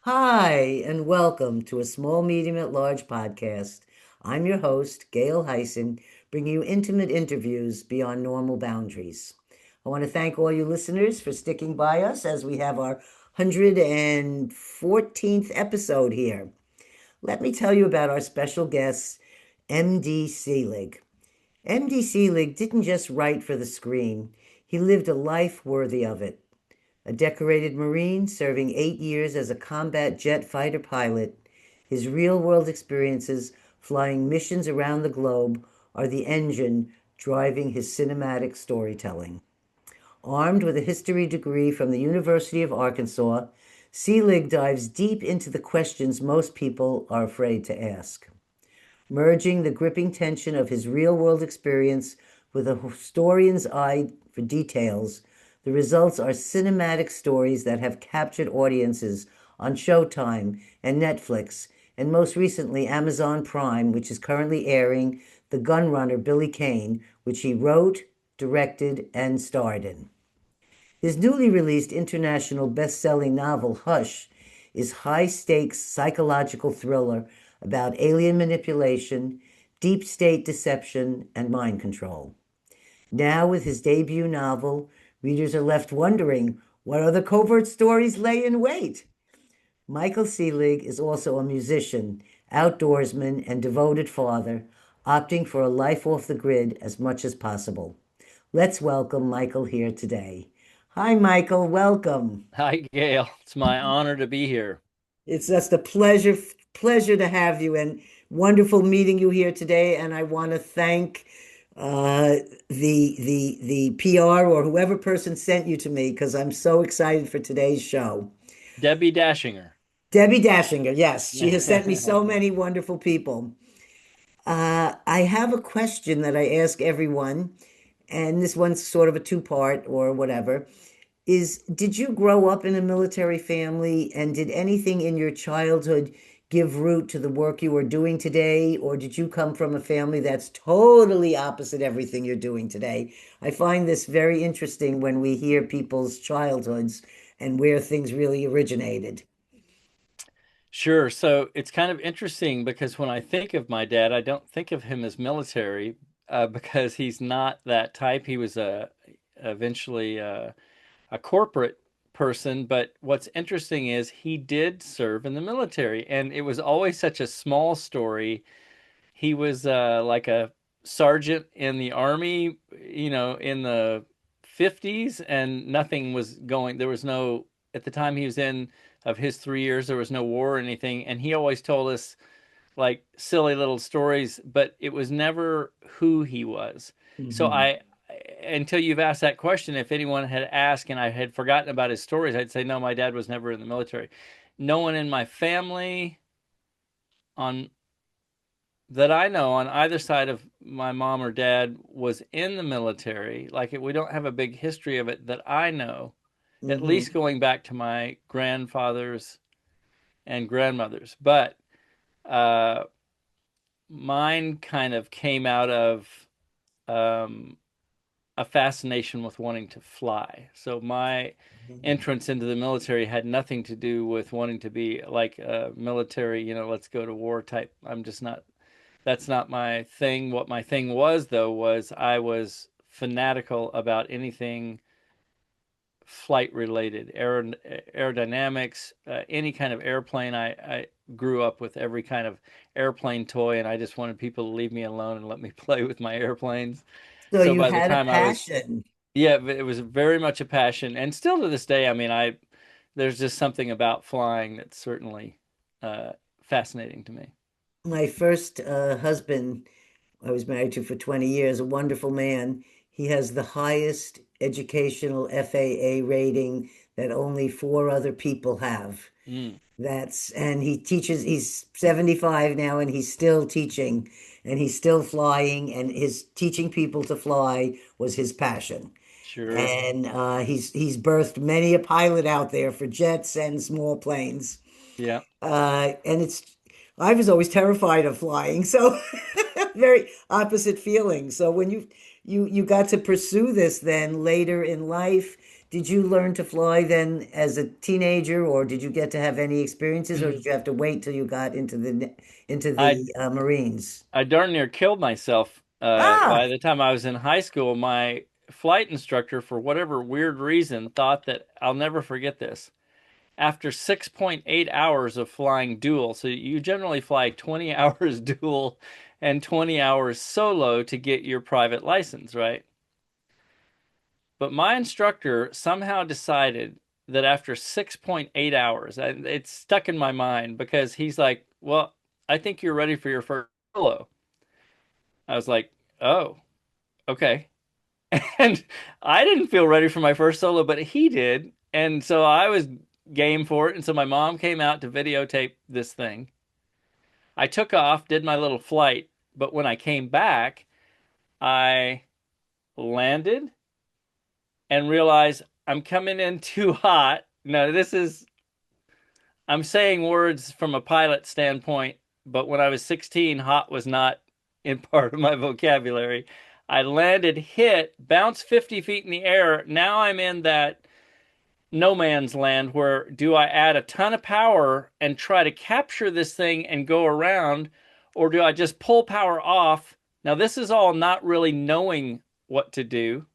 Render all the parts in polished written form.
Hi, and welcome to a small, medium, at large podcast. I'm your host, Gail Heisen, bringing you intimate interviews beyond normal boundaries. I want to thank all you listeners for sticking by us as we have our 114th episode here. Let me tell you about our special guest, MD Selig. MD Selig didn't just write for the screen, he lived a life worthy of it. A decorated Marine serving 8 years as a combat jet fighter pilot, his real world experiences flying missions around the globe are the engine driving his cinematic storytelling. Armed with a history degree from the University of Arkansas, Selig dives deep into the questions most people are afraid to ask. Merging the gripping tension of his real world experience with a historian's eye for details, the results are cinematic stories that have captured audiences on Showtime and Netflix, and most recently Amazon Prime, which is currently airing The Gunrunner Billy Kane, which he wrote, directed, and starred in. His newly released international best-selling novel, Hush, is high-stakes psychological thriller about alien manipulation, deep state deception, and mind control. Now, with his debut novel, readers are left wondering what other covert stories lay in wait. Michael Selig is also a musician, outdoorsman, and devoted father, opting for a life off the grid as much as possible. Let's welcome Michael here today. Hi, Michael. Welcome. Hi, Gail. It's my honor to be here. It's just a pleasure to have you and wonderful meeting you here today. And I want to thank the PR or whoever person sent you to me because I'm so excited for today's show. Debbie Dashinger. Debbie Dashinger, yes, she has sent me so many wonderful people. I have a question that I ask everyone, and this one's sort of a two-part or whatever. Did you grow up in a military family, and did anything in your childhood give root to the work you are doing today, or did you come from a family that's totally opposite everything you're doing today? I find this very interesting when we hear people's childhoods and where things really originated. Sure. So it's kind of interesting because when I think of my dad, I don't think of him as military because he's not that type. He was eventually a corporate person. But what's interesting is he did serve in the military, and it was always such a small story. He was like a sergeant in the army, in the 50s, and nothing was going. There was no, at the time he was in, of his 3 years, there was no war or anything. And he always told us like silly little stories, but it was never who he was. So Mhm. until you've asked that question, if anyone had asked and I had forgotten about his stories, I'd say, no, my dad was never in the military. No one in my family on that I know on either side of my mom or dad was in the military. Like we don't have a big history of it that I know, at least Mhm. going back to my grandfathers and grandmothers. But uh, mine kind of came out of um, a fascination with wanting to fly. So my entrance into the military had nothing to do with wanting to be like a military, let's go to war type. I'm just not That's not my thing. What my thing was, though, was I was fanatical about anything flight related, aerodynamics, any kind of airplane. I grew up with every kind of airplane toy, and I just wanted people to leave me alone and let me play with my airplanes. So So you by the had a time I was, passion. yeah, it was very much a passion, and still to this day. I mean, there's just something about flying that's certainly uh, fascinating to me. My first husband, I was married to for 20 years, a wonderful man. He has the highest educational FAA rating that only four other people have. Mm, And he teaches, he's 75 now and he's still teaching and he's still flying, and his teaching people to fly was his passion. sure. And he's birthed many a pilot out there for jets and small planes. Yeah. And I was always terrified of flying, so very opposite feeling. So when you got to pursue this then later in life, Did you learn to fly then as a teenager, or did you get to have any experiences, or did you have to wait till you got into I the Marines? I darn near killed myself. By Ah, the time I was in high school, my flight instructor, for whatever weird reason, thought that I'll never forget this. After 6.8 hours of flying dual, so you generally fly 20 hours dual and 20 hours solo to get your private license, right? But my instructor somehow decided that after 6.8 hours, it's stuck in my mind because he's like, well, I think you're ready for your first solo. I was like, oh, okay. And I didn't feel ready for my first solo, but he did. And so I was game for it. And so my mom came out to videotape this thing. I took off, did my little flight. But when I came back, I landed and realized I'm coming in too hot. No, I'm saying words from a pilot standpoint, but when I was 16, hot was not in part of my vocabulary. I landed, hit, bounced 50 feet in the air. Now I'm in that no man's land where do I add a ton of power and try to capture this thing and go around, or do I just pull power off? Now, this is all not really knowing what to do.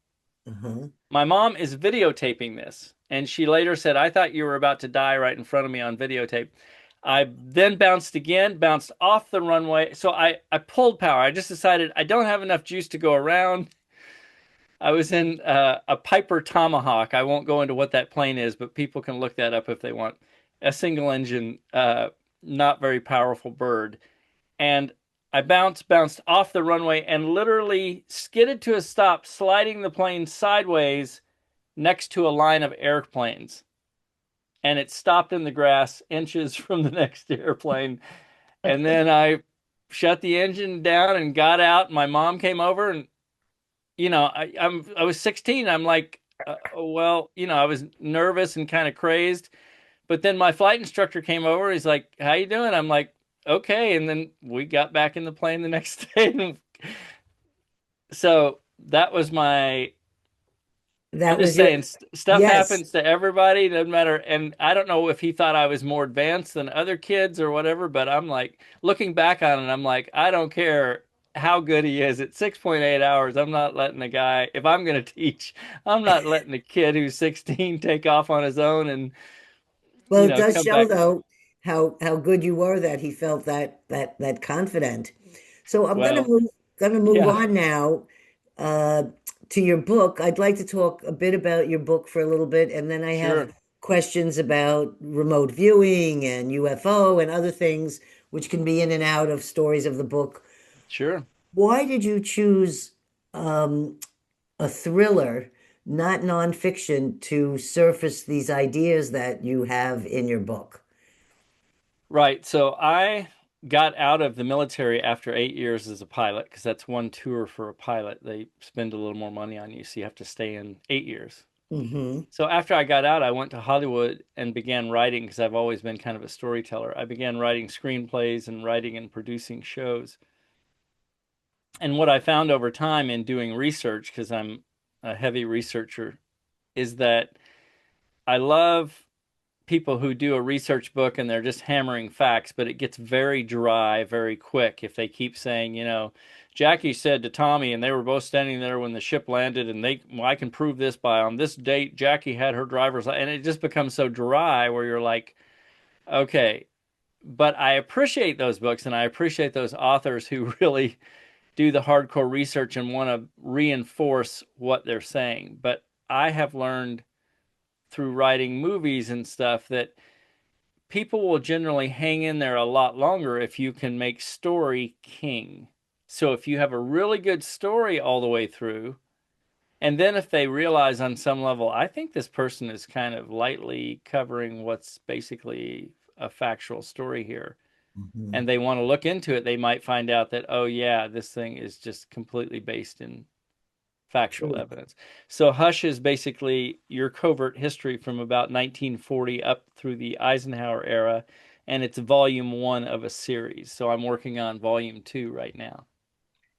uh-huh. My mom is videotaping this, and she later said, I thought you were about to die right in front of me on videotape. I then bounced again, bounced off the runway. So I pulled power. I just decided I don't have enough juice to go around. I was in a Piper Tomahawk. I won't go into what that plane is, but people can look that up if they want. A single engine, not very powerful bird. And I bounced off the runway and literally skidded to a stop, sliding the plane sideways next to a line of airplanes. And it stopped in the grass inches from the next airplane. And then I shut the engine down and got out. My mom came over and I was 16. I'm like, well, I was nervous and kind of crazed. But then my flight instructor came over. He's like, "How you doing?" I'm like, "Okay." And then we got back in the plane the next day. So that was my. I'm That just was your, saying, stuff yes. happens to everybody. Doesn't matter. And I don't know if he thought I was more advanced than other kids or whatever. But I'm like, looking back on it, I'm like, I don't care how good he is at 6.8 hours. I'm not letting a guy, if I'm going to teach, I'm not letting a kid who's 16 take off on his own and, Well, it does come show back. though how good you were that he felt that confident. So I'm Well, gonna move yeah, on now uh, to your book. I'd like to talk a bit about your book for a little bit, and then I have sure, questions about remote viewing and UFO and other things which can be in and out of stories of the book. sure. Why did you choose um, a thriller, not nonfiction, to surface these ideas that you have in your book? Right. So I got out of the military after 8 years as a pilot because that's one tour for a pilot. They spend a little more money on you, so you have to stay in 8 years. Hmm. So after I got out, I went to Hollywood and began writing because I've always been kind of a storyteller. I began writing screenplays and writing and producing shows. And what I found over time in doing research, because I'm a heavy researcher, is that I love people who do a research book and they're just hammering facts, but it gets very dry very quick if they keep saying, Jackie said to Tommy, and they were both standing there when the ship landed, and well, I can prove this by on this date, Jackie had her and it just becomes so dry where you're like, okay. But I appreciate those books and I appreciate those authors who really do the hardcore research and want to reinforce what they're saying. But I have learned through writing movies and stuff that people will generally hang in there a lot longer if you can make story king. So if you have a really good story all the way through, and then if they realize on some level, I think this person is kind of lightly covering what's basically a factual story here, Hmm. and they want to look into it, they might find out that, oh, yeah, this thing is just completely based in factual True. evidence. So Hush is basically your covert history from about 1940 up through the Eisenhower era, and it's volume one of a series. So I'm working on volume two right now.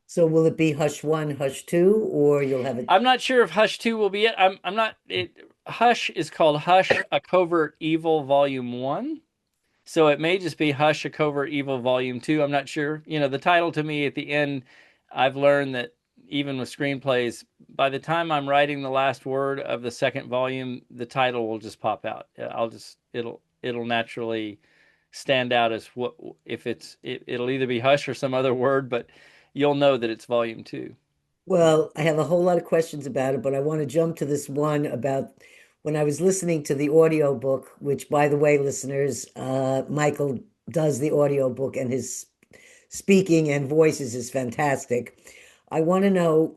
So will it be Hush One, Hush Two, or you'll have it? I'm not sure if Hush two will be it. I'm not it. Hush is called Hush, a Covert Evil Volume 1. So it may just be Hush, a Covert Evil Volume 2. I'm not sure. The title to me at the end, I've learned that even with screenplays, by the time I'm writing the last word of the second volume, the title will just pop out. It'll naturally stand out as what if it'll either be Hush or some other word, but you'll know that it's Volume 2. Well, I have a whole lot of questions about it, but I want to jump to this one about when I was listening to the audio book, which, by the way, listeners, Michael does the audio book and his speaking and voices is fantastic. I want to know,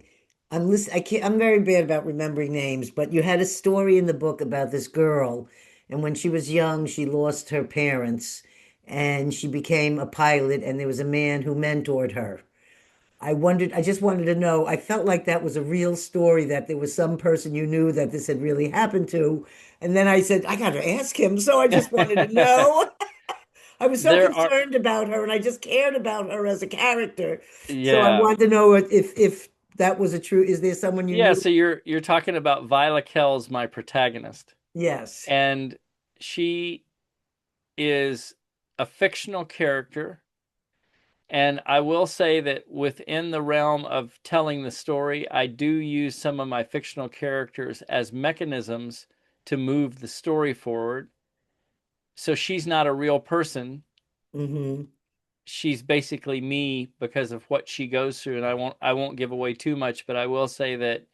I can't, I'm very bad about remembering names, but you had a story in the book about this girl, and when she was young, she lost her parents and she became a pilot, and there was a man who mentored her. I just wanted to know, I felt like that was a real story, that there was some person you knew that this had really happened to. And then I said, I got to ask him. So I just wanted to know. I was so There are concerned about her and I just cared about her as a character. So I Yeah. wanted to know if that was a true, is there someone you Yeah, knew? so you're talking about Viola Kell's my protagonist. Yes. And she is a fictional character. And I will say that within the realm of telling the story, I do use some of my fictional characters as mechanisms to move the story forward. So she's not a real person. Hmm. She's basically me because of what she goes through. And I won't give away too much, but I will say that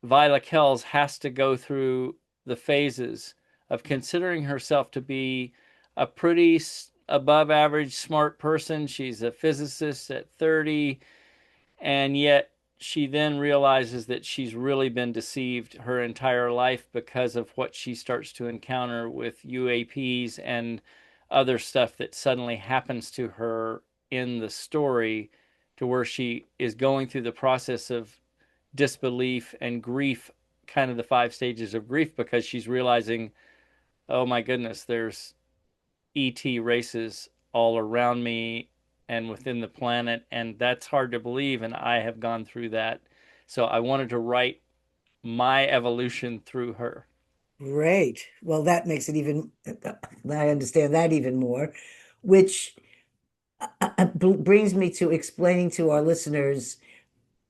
Viola Kells has to go through the phases of considering herself to be a pretty above average smart person. She's a physicist at 30, and yet she then realizes that she's really been deceived her entire life because of what she starts to encounter with UAPs and other stuff that suddenly happens to her in the story, to where she is going through the process of disbelief and grief, kind of the five stages of grief, because she's realizing, oh my goodness, there's ET races all around me and within the planet, and that's hard to believe, and I have gone through that. So I wanted to write my evolution through her. Great. Well, that makes it even, I understand that even more, which brings me to explaining to our listeners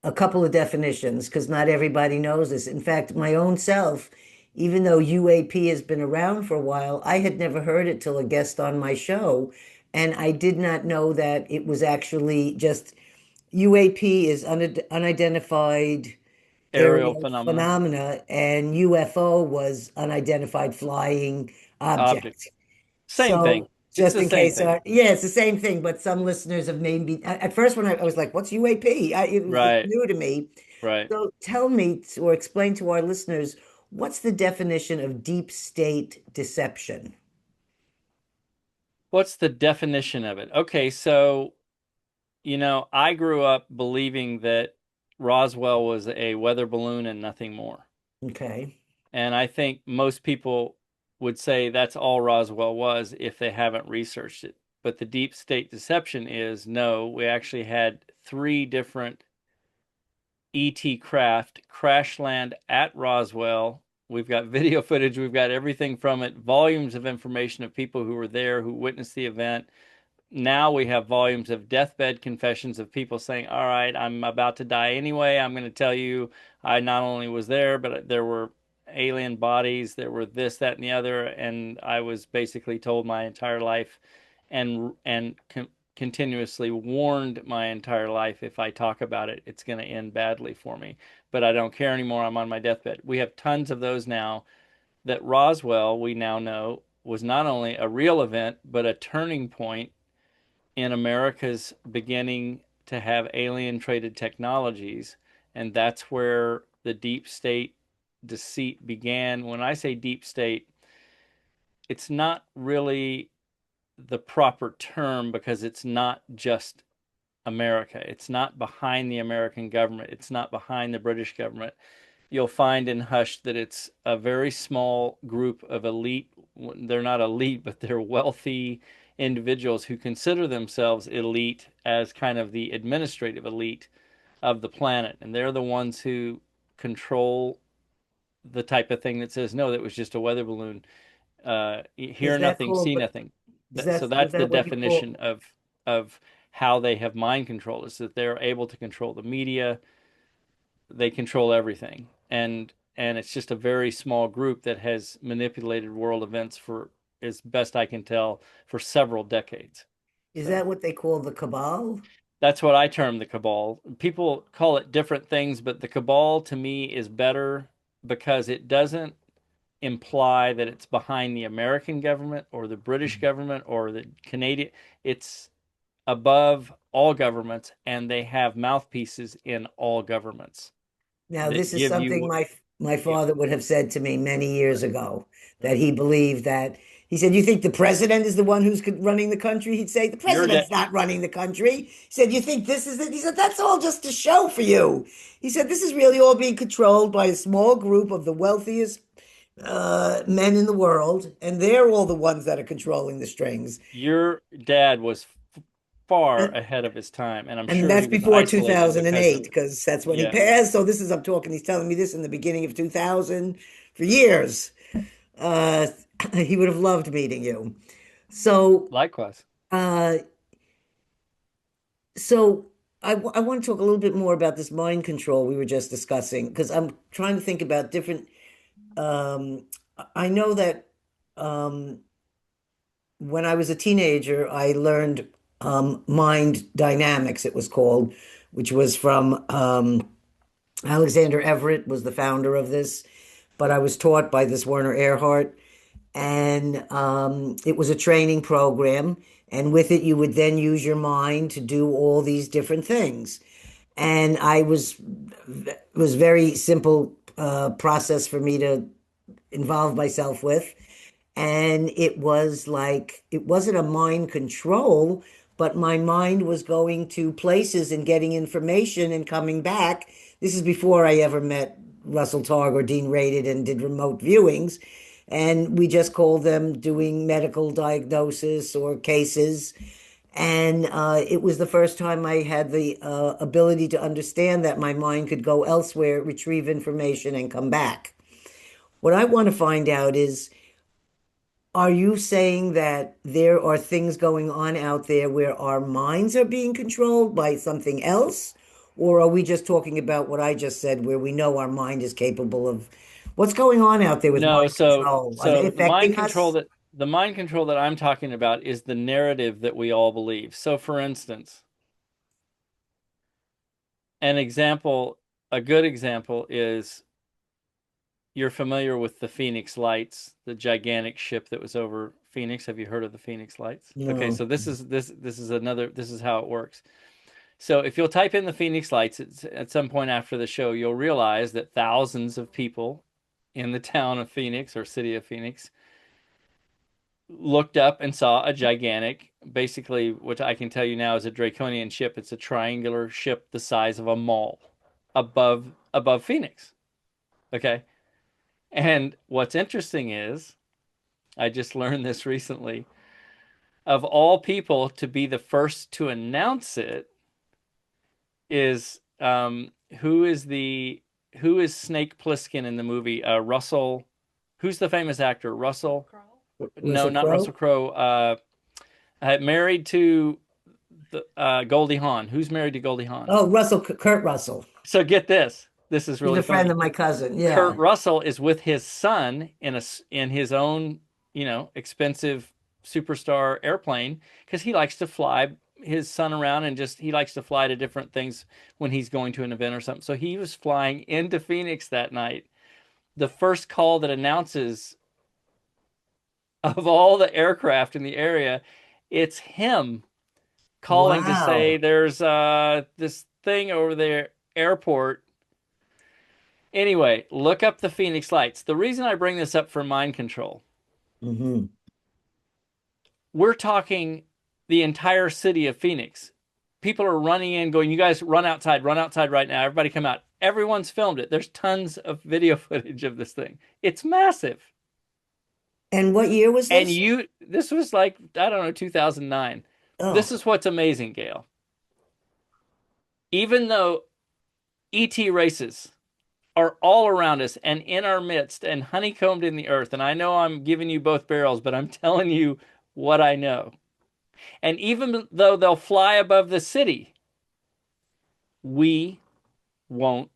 a couple of definitions because not everybody knows this. In fact, my own self, even though UAP has been around for a while, I had never heard it till a guest on my show. And I did not know that it was actually just UAP is unidentified Aerial aerial phenomena, phenomena, and UFO was unidentified flying object, object. same thing. So It's just the in same case, thing. yeah, it's the same thing, but some listeners have made me, at first when I was like, what's UAP? It's Right, new to me. right. So tell me or explain to our listeners, what's the definition of deep state deception? What's the definition of it? Okay, so I grew up believing that Roswell was a weather balloon and nothing more. Okay. And I think most people would say that's all Roswell was if they haven't researched it. But the deep state deception is no, we actually had three different ET craft crash land at Roswell. We've got video footage, we've got everything from it, volumes of information of people who were there, who witnessed the event. Now we have volumes of deathbed confessions of people saying, all right, I'm about to die anyway. I'm going to tell you I not only was there, but there were alien bodies, there were this, that, and the other, and I was basically told my entire life, and continuously warned my entire life, if I talk about it, it's going to end badly for me. But I don't care anymore. I'm on my deathbed. We have tons of those now. That Roswell, we now know, was not only a real event, but a turning point in America's beginning to have alien traded technologies. And that's where the deep state deceit began. When I say deep state, it's not really the proper term because it's not just America. It's not behind the American government. It's not behind the British government. You'll find in Hush that it's a very small group of elite. They're not elite, but they're wealthy individuals who consider themselves elite as kind of the administrative elite of the planet. And they're the ones who control the type of thing that says no, that was just a weather balloon. Is Hear that nothing, called? see nothing. So Is that's the that what you call? definition of how they have mind control, is that they're able to control the media, they control everything, and it's just a very small group that has manipulated world events for, as best I can tell, for several decades. Is So that what they call the cabal? that's what I term the cabal. People call it different things, but the cabal to me is better because it doesn't imply that it's behind the American government or the British government or the Canadian. It's above all governments, and they have mouthpieces in all governments Now, that this is give something you, my yeah, father would have said to me many years ago, that he believed that. He said, "You think the president is the one who's running the country?" He'd say, "The you're president's not running the country." He said, "You think this is it?" He said, "That's all just a show for you." He said, "This is really all being controlled by a small group of the wealthiest men in the world, and they're all the ones that are controlling the strings." your dad was far And, ahead of his time, and I'm and sure he that's was before isolated because 2008, of, because that's when he yeah, passed. So this is, I'm talking, he's telling me this in the beginning of 2000 for years. Uh, he would have loved meeting you. So, likewise. uh, so I want to talk a little bit more about this mind control we were just discussing, because I'm trying to think about different. Um, I know that um, when I was a teenager, I learned mind dynamics, it was called, which was from Alexander Everett was the founder of this, but I was taught by this Werner Erhard, and it was a training program. And with it, you would then use your mind to do all these different things. And it was very simple process for me to involve myself with. And it was like, it wasn't a mind control, but my mind was going to places and getting information and coming back. This is before I ever met Russell Targ or Dean Radid and did remote viewings. And we just called them doing medical diagnosis or cases. And it was the first time I had the ability to understand that my mind could go elsewhere, retrieve information, and come back. What I want to find out is, are you saying that there are things going on out there where our minds are being controlled by something else? Or are we just talking about what I just said, where we know our mind is capable of what's going on out there with No, mind so control? Are they so affecting us? the mind control that I'm talking about is the narrative that we all believe. So for instance, an example, a good example is, you're familiar with the Phoenix Lights, the gigantic ship that was over Phoenix. Have you heard of the Phoenix Lights? Okay, No. so this is another, this is how it works. So if you'll type in the Phoenix Lights at some point after the show, you'll realize that thousands of people in the town of Phoenix or city of Phoenix looked up and saw a gigantic, basically, what I can tell you now is a draconian ship. It's a triangular ship the size of a mall above Phoenix. Okay. And what's interesting is, I just learned this recently, of all people to be the first to announce it is who is Snake Plissken in the movie? Russell. Who's the famous actor? Russell? No, Russell not Russell Crowe? Crowe. Married to the Goldie Hawn. Who's married to Goldie Hawn? Oh, Kurt Russell. So get this. This is He's really a friend funny. of my cousin. Kurt Yeah. Russell is with his son in his own, expensive superstar airplane, because he likes to fly his son around, and just he likes to fly to different things when he's going to an event or something. So he was flying into Phoenix that night. The first call that announces, of all the aircraft in the area, it's him calling to say Wow. there's this thing over there airport. Anyway, look up the Phoenix Lights. The reason I bring this up for mind control, Hmm. we're talking the entire city of Phoenix. People are running in, going, "You guys run outside right now. Everybody come out." Everyone's filmed it. There's tons of video footage of this thing. It's massive. And what year was And this? this was like, I don't know, 2009. This Oh, is what's amazing, Gail. Even though ET races, are all around us and in our midst and honeycombed in the earth. And I know I'm giving you both barrels, but I'm telling you what I know. And even though they'll fly above the city, we won't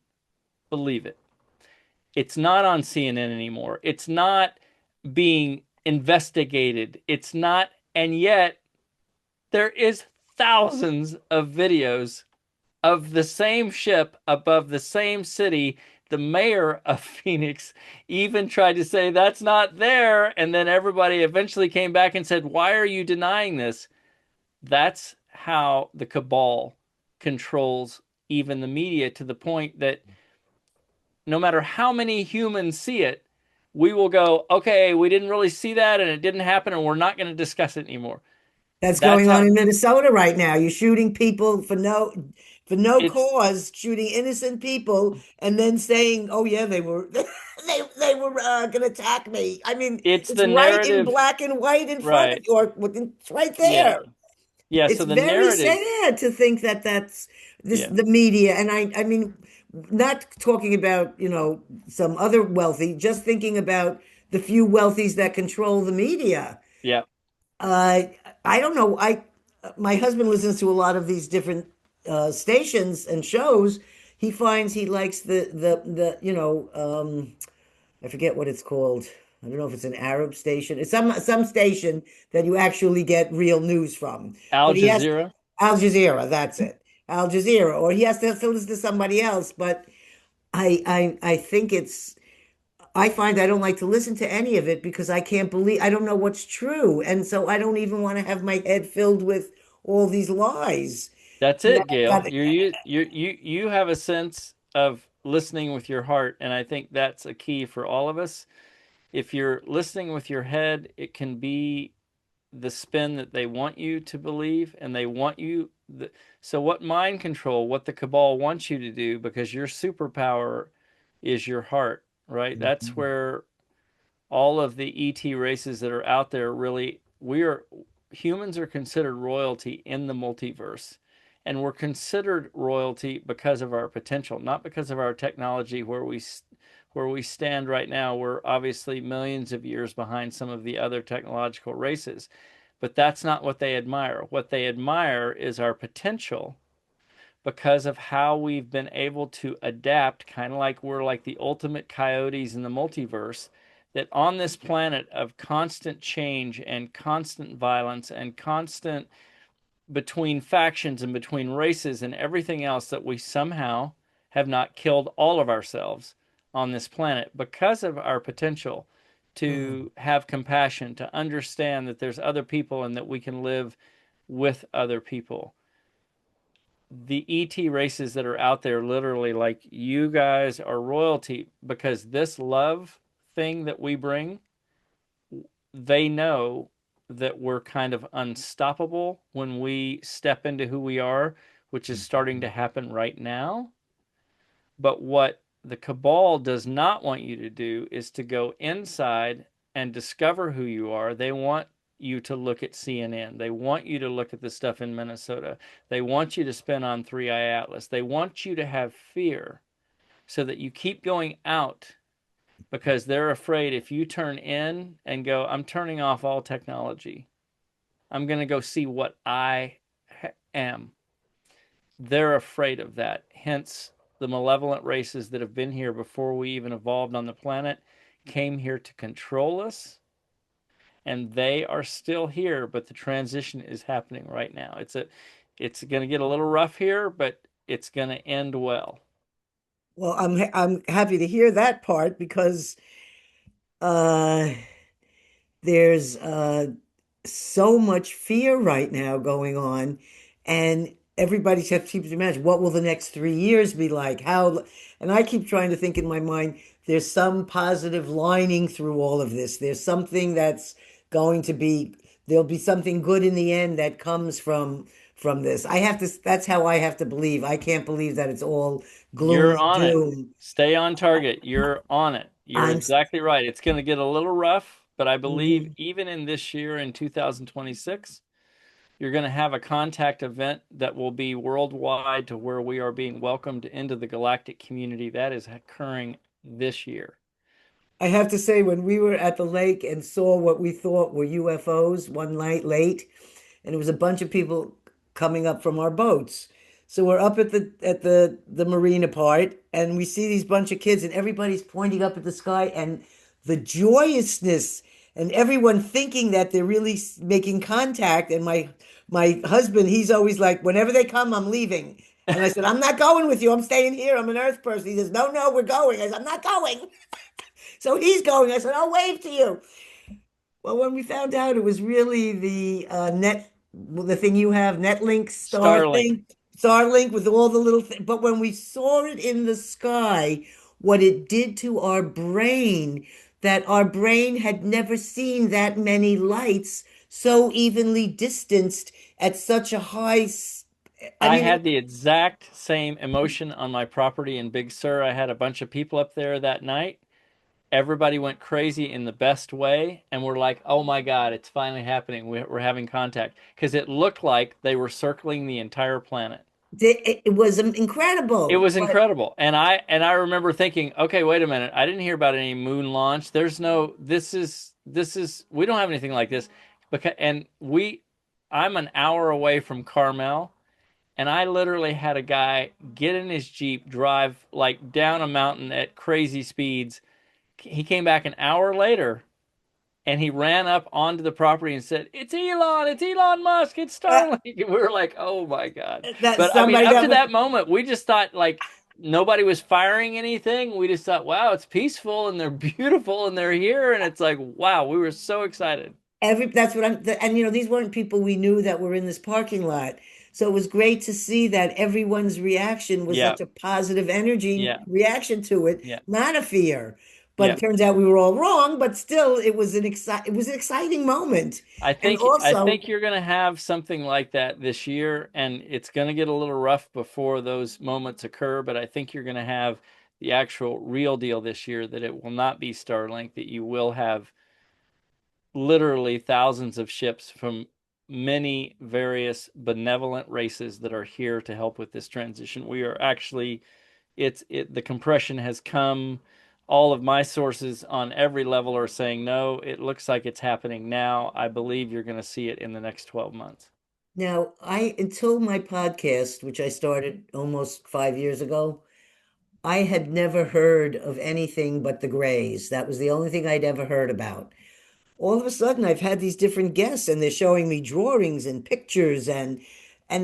believe it. It's not on CNN anymore. It's not being investigated. It's not, and yet there is thousands of videos of the same ship above the same city. The mayor of Phoenix even tried to say that's not there. And then everybody eventually came back and said, why are you denying this? That's how the cabal controls even the media, to the point that no matter how many humans see it, we will go, okay, we didn't really see that and it didn't happen and we're not going to discuss it anymore. That's That's going how on in Minnesota right now. You're shooting people for no it's cause, shooting innocent people, and then saying, "Oh yeah, they were they were going to attack me." I mean, it's it's the right in narrative, black and white in front of right? you, or it's right Yeah. there. Yeah, It's so the very narrative, sad to think that that's this yeah. the media, and I mean, not talking about some other wealthy, just thinking about the few wealthies that control the media. Yeah. Uh, I don't know. My husband listens to a lot of these different stations and shows. He finds he likes the I forget what it's called. I don't know if it's an Arab station. It's some station that you actually get real news from. Al But he has Jazeera. Al Jazeera. That's it. Al Jazeera, or he has to listen to somebody else. But I think it's I find I don't like to listen to any of it because I can't believe I don't know what's true. And so I don't even want to have my head filled with all these lies. That's That, it, Gail. that You have a sense of listening with your heart, and I think that's a key for all of us. If you're listening with your head, it can be the spin that they want you to believe, and they want you so what mind control, what the cabal wants you to do, because your superpower is your heart, right? That's where all of the ET races that are out there, really, we are humans are considered royalty in the multiverse. And we're considered royalty because of our potential, not because of our technology. Where we stand right now, we're obviously millions of years behind some of the other technological races. But that's not what they admire. What they admire is our potential, because of how we've been able to adapt, kind of like we're like the ultimate coyotes in the multiverse, that on this planet of constant change and constant violence and constant between factions and between races and everything else, that we somehow have not killed all of ourselves on this planet because of our potential to have compassion, to understand that there's other people and that we can live with other people. The ET races that are out there, literally, like, you guys are royalty because this love thing that we bring, they know that we're kind of unstoppable when we step into who we are, which is starting to happen right now. But what the cabal does not want you to do is to go inside and discover who you are. They want you to look at CNN. They want you to look at the stuff in Minnesota. They want you to spin on Three Eye Atlas. They want you to have fear so that you keep going out, because they're afraid if you turn in and go, I'm turning off all technology, I'm going to go see what I am. They're afraid of that. Hence, the malevolent races that have been here before we even evolved on the planet came here to control us, and they are still here, but the transition is happening right now. It's going to get a little rough here, but it's going to end well. well, I'm happy to hear that part because uh there's so much fear right now going on, and everybody just keeps to imagine what will the next 3 years be like. And I keep trying to think in my mind, there's some positive lining through all of this. There's something that's going to be, there'll be something good in the end that comes from this. That's how I have to believe. I can't believe that it's all gloom You're and on it. doom. Stay on target. You're on it. You're I'm exactly right. It's going to get a little rough, but I believe Mhm. even in this year, in 2026, You're going to have a contact event that will be worldwide to where we are being welcomed into the galactic community. That is occurring this year. I have to say, when we were at the lake and saw what we thought were UFOs one night late, and it was a bunch of people coming up from our boats. So we're up at the marina part, and we see these bunch of kids, and everybody's pointing up at the sky, and the joyousness, and everyone thinking that they're really making contact. And my husband, he's always like, whenever they come, I'm leaving. And I said, I'm not going with you. I'm staying here. I'm an Earth person. He says, no, no, we're going. I said, I'm not going. So he's going. I said, I'll wave to you. Well, when we found out it was really the the thing you have, Netlink Star Starlink. thing, Starlink with all the little things. But when we saw it in the sky, what it did to our brain, that our brain had never seen that many lights so evenly distanced at such a I I mean, had the exact same emotion on my property in Big Sur. I had a bunch of people up there that night. Everybody went crazy in the best way, and we're like, oh my God, it's finally happening. We're having contact. Because it looked like they were circling the entire planet. it was It incredible. was incredible. And I remember thinking, okay, wait a minute. I didn't hear about any moon launch. There's no this is we don't have anything like this. Because and we I'm an hour away from Carmel, and I literally had a guy get in his Jeep, drive like down a mountain at crazy speeds. He came back an hour later, and he ran up onto the property and said, it's Elon Musk, it's Uh, Starlink." And we were like, oh my God. that But I mean, somebody up that to was that moment, we just thought like nobody was firing anything. We just thought, wow, it's peaceful and they're beautiful and they're here. And it's like, wow, we were so excited. that's what and these weren't people we knew that were in this parking lot. So it was great to see that everyone's reaction was Yeah, such a positive energy yeah, reaction to it, yeah, not a fear. But yeah. it turns out we were all wrong, but still it was an exciting moment. And I also, think you're going to have something like that this year, and it's going to get a little rough before those moments occur. But I think you're going to have the actual real deal this year. That it will not be Starlink. That you will have literally thousands of ships from many various benevolent races that are here to help with this transition. We are actually the compression has come. All of my sources on every level are saying no, it looks like it's happening now. I believe you're going to see it in the next 12 months. now I until my podcast, which I started almost 5 years ago, I had never heard of anything but the Greys. That was the only thing I'd ever heard about. All of a sudden I've had these different guests and they're showing me drawings and pictures and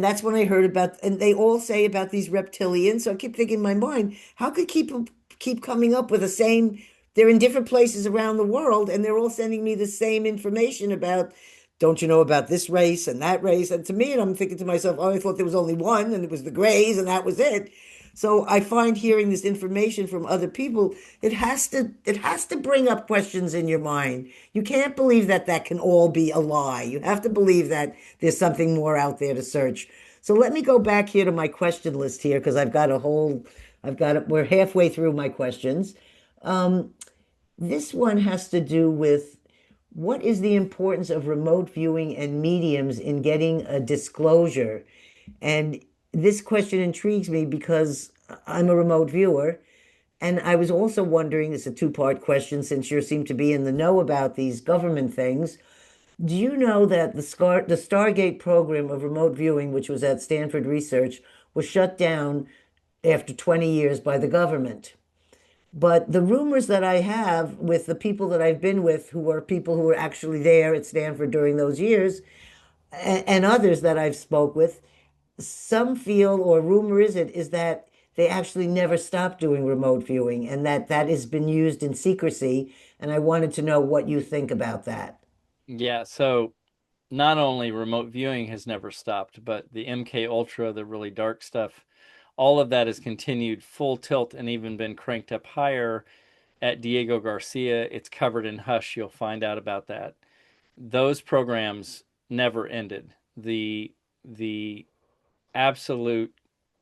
that's when I heard about and they all say about these reptilians. So I keep thinking in my mind, how could keep coming up with the same they're in different places around the world and they're all sending me the same information about don't you know about this race and that race? And to me, and I'm thinking to myself, oh, I thought there was only one and it was the Greys and that was it. So I find hearing this information from other people, it has to bring up questions in your mind. You can't believe that that can all be a lie. You have to believe that there's something more out there to search. So let me go back here to my question list here because we're halfway through my questions. Um, this one has to do with what is the importance of remote viewing and mediums in getting a disclosure? And this question intrigues me because I'm a remote viewer. And I was also wondering, it's a two-part question since you seem to be in the know about these government things. Do you know that the Stargate program of remote viewing, which was at Stanford Research, was shut down after 20 years by the government? But the rumors that I have with the people that I've been with, who are people who were actually there at Stanford during those years, and others that I've spoke with, some feel, or rumor is that they actually never stopped doing remote viewing and that that has been used in secrecy. And I wanted to know what you think about that. Yeah, so not only remote viewing has never stopped, but the MK Ultra, the really dark stuff, all of that has continued full tilt and even been cranked up higher at Diego Garcia. It's covered in hush. You'll find out about that. Those programs never ended. The absolute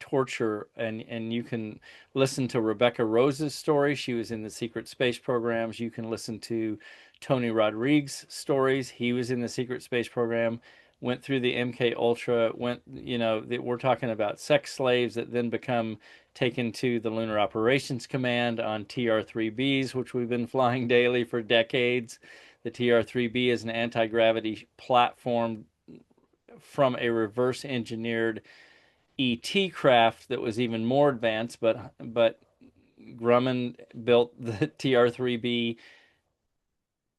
torture, and you can listen to Rebecca Rose's story. She was in the secret space programs. You can listen to Tony Rodriguez's stories. He was in the secret space program. went through the MK Ultra, went, we're talking about sex slaves that then become taken to the Lunar Operations Command on TR-3Bs, which we've been flying daily for decades. The TR-3B is an anti-gravity platform from a reverse engineered ET craft that was even more advanced, but Grumman built the TR-3B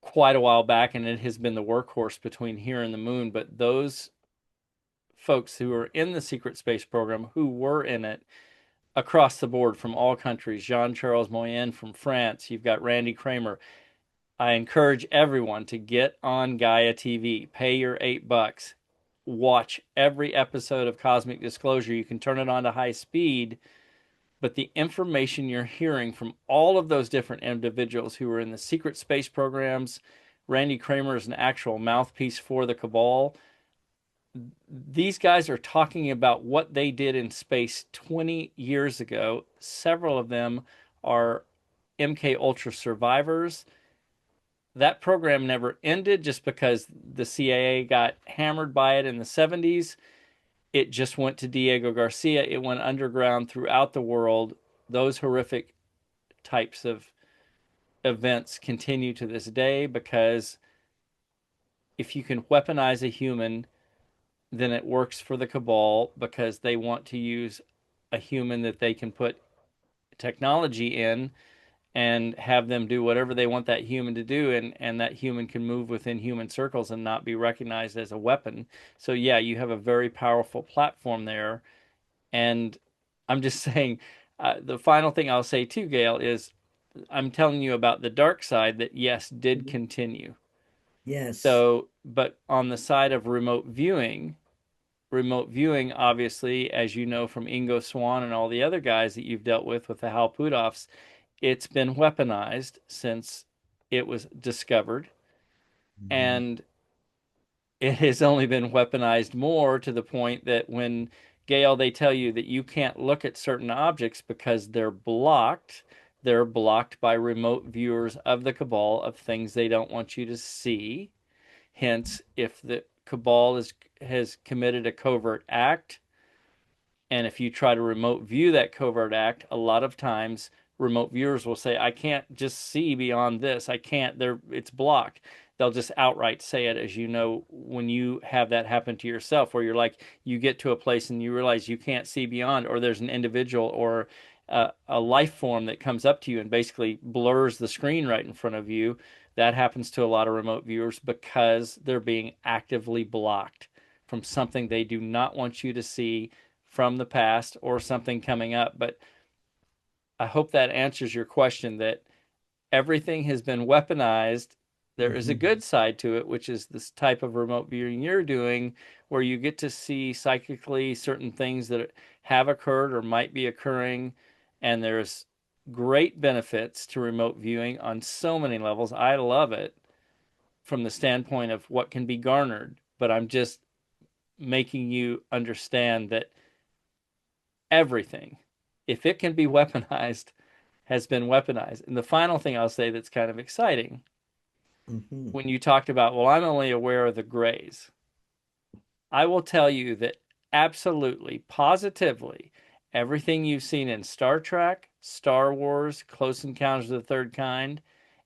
quite a while back, and it has been the workhorse between here and the moon. But those folks who are in the secret space program, who were in it across the board from all countries, Jean-Charles Moyen from France, you've got Randy Kramer. I encourage everyone to get on Gaia TV, pay your $8, watch every episode of Cosmic Disclosure. You can turn it on to high speed, but the information you're hearing from all of those different individuals who are in the secret space programs, Randy Kramer is an actual mouthpiece for the cabal. These guys are talking about what they did in space 20 years ago. Several of them are MK Ultra survivors. That program never ended just because the CIA got hammered by it in the 70s. It just went to Diego Garcia. It went underground throughout the world. Those horrific types of events continue to this day because if you can weaponize a human, then it works for the cabal because they want to use a human that they can put technology in and have them do whatever they want that human to do, and that human can move within human circles and not be recognized as a weapon. So yeah, you have a very powerful platform there. And I'm just saying, the final thing I'll say too, Gail, is I'm telling you about the dark side that yes, did continue. Yes. So, but on the side of remote viewing, obviously, as you know from Ingo Swann and all the other guys that you've dealt with the Hal Puthoffs, it's been weaponized since it was discovered, Mhm. and it has only been weaponized more to the point that when Gail, they tell you that you can't look at certain objects because they're blocked. They're blocked by remote viewers of the cabal of things they don't want you to see. Hence, if the cabal has committed a covert act, and if you try to remote view that covert act, a lot of times remote viewers will say, I can't just see beyond this. I can't, it's blocked. They'll just outright say it, as you know, when you have that happen to yourself, where you're like, you get to a place and you realize you can't see beyond, or there's an individual or a life form that comes up to you and basically blurs the screen right in front of you. That happens to a lot of remote viewers because they're being actively blocked from something they do not want you to see from the past or something coming up. But I hope that answers your question that everything has been weaponized. There is a Mhm. good side to it, which is this type of remote viewing you're doing, where you get to see psychically certain things that have occurred or might be occurring. And there's great benefits to remote viewing on so many levels. I love it from the standpoint of what can be garnered, but I'm just making you understand that everything, if it can be weaponized, has been weaponized. And the final thing I'll say that's kind of exciting, Mhm. when you talked about, well, I'm only aware of the grays, I will tell you that absolutely, positively, everything you've seen in Star Trek, Star Wars, Close Encounters of the Third Kind,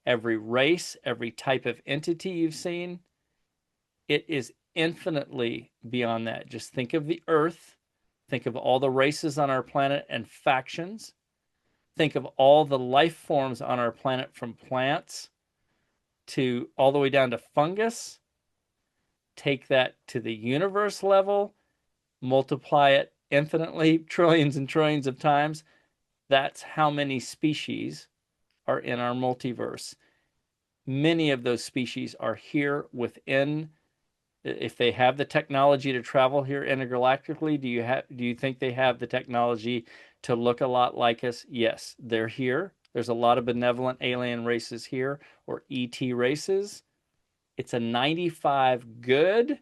every race, every type of entity you've seen, it is infinitely beyond that. Just think of the Earth, think of all the races on our planet and factions. Think of all the life forms on our planet, from plants to all the way down to fungus. Take that to the universe level, multiply it infinitely, trillions and trillions of times. That's how many species are in our multiverse. Many of those species are here within. If they have the technology to travel here intergalactically, do you think they have the technology to look a lot like us? Yes, they're here. There's a lot of benevolent alien races here, or ET races. It's a 95 good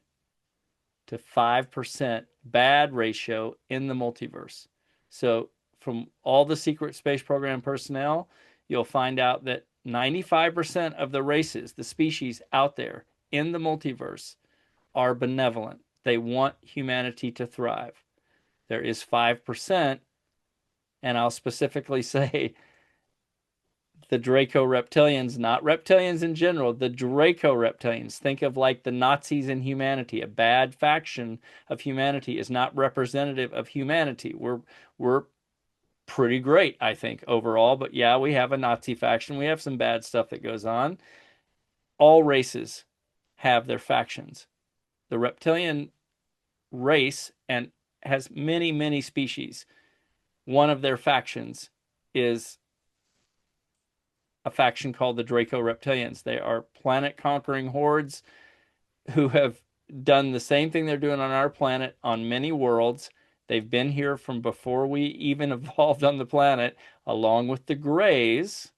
to 5% bad ratio in the multiverse. So from all the secret space program personnel, you'll find out that 95% of the races, the species out there in the multiverse, are benevolent. They want humanity to thrive. There is 5%, and I'll specifically say the Draco reptilians, not reptilians in general, the Draco reptilians. Think of like the Nazis in humanity. A bad faction of humanity is not representative of humanity. We're pretty great, I think, overall. But yeah, we have a Nazi faction. We have some bad stuff that goes on. All races have their factions. The reptilian race and has many, many species. One of their factions is a faction called the Draco Reptilians. They are planet conquering hordes who have done the same thing they're doing on our planet on many worlds. They've been here from before we even evolved on the planet, along with the grays,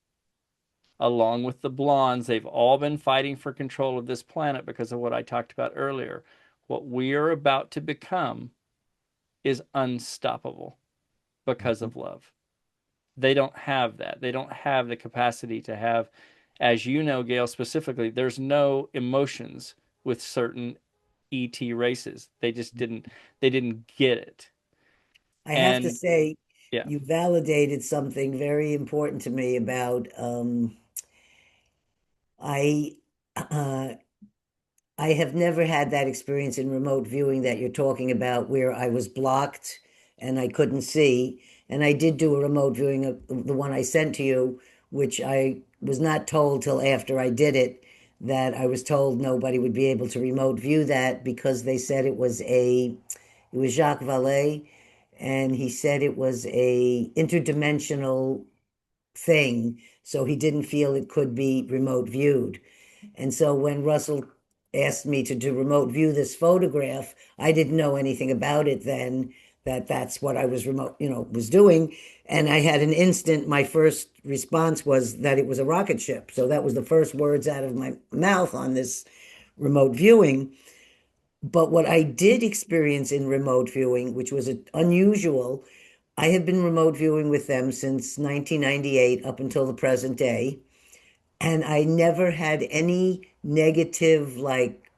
along with the blondes. They've all been fighting for control of this planet because of what I talked about earlier. What we are about to become is unstoppable because of love. They don't have that. They don't have the capacity to have, as you know, Gail, specifically, there's no emotions with certain ET races. They didn't get it. I have to And say, yeah, you validated something very important to me about I uh, I have never had that experience in remote viewing that you're talking about where I was blocked and I couldn't see. And I did do a remote viewing of the one I sent to you, which I was not told till after I did it that I was told nobody would be able to remote view that because they said it was Jacques Vallée, and he said it was a interdimensional thing, so he didn't feel it could be remote viewed. And so when Russell asked me to do remote view this photograph, I didn't know anything about it then, that that's what I was was doing. And I had an instant, my first response was that it was a rocket ship. So that was the first words out of my mouth on this remote viewing. But what I did experience in remote viewing, which was unusual, I have been remote viewing with them since 1998 up until the present day. And I never had any negative, like,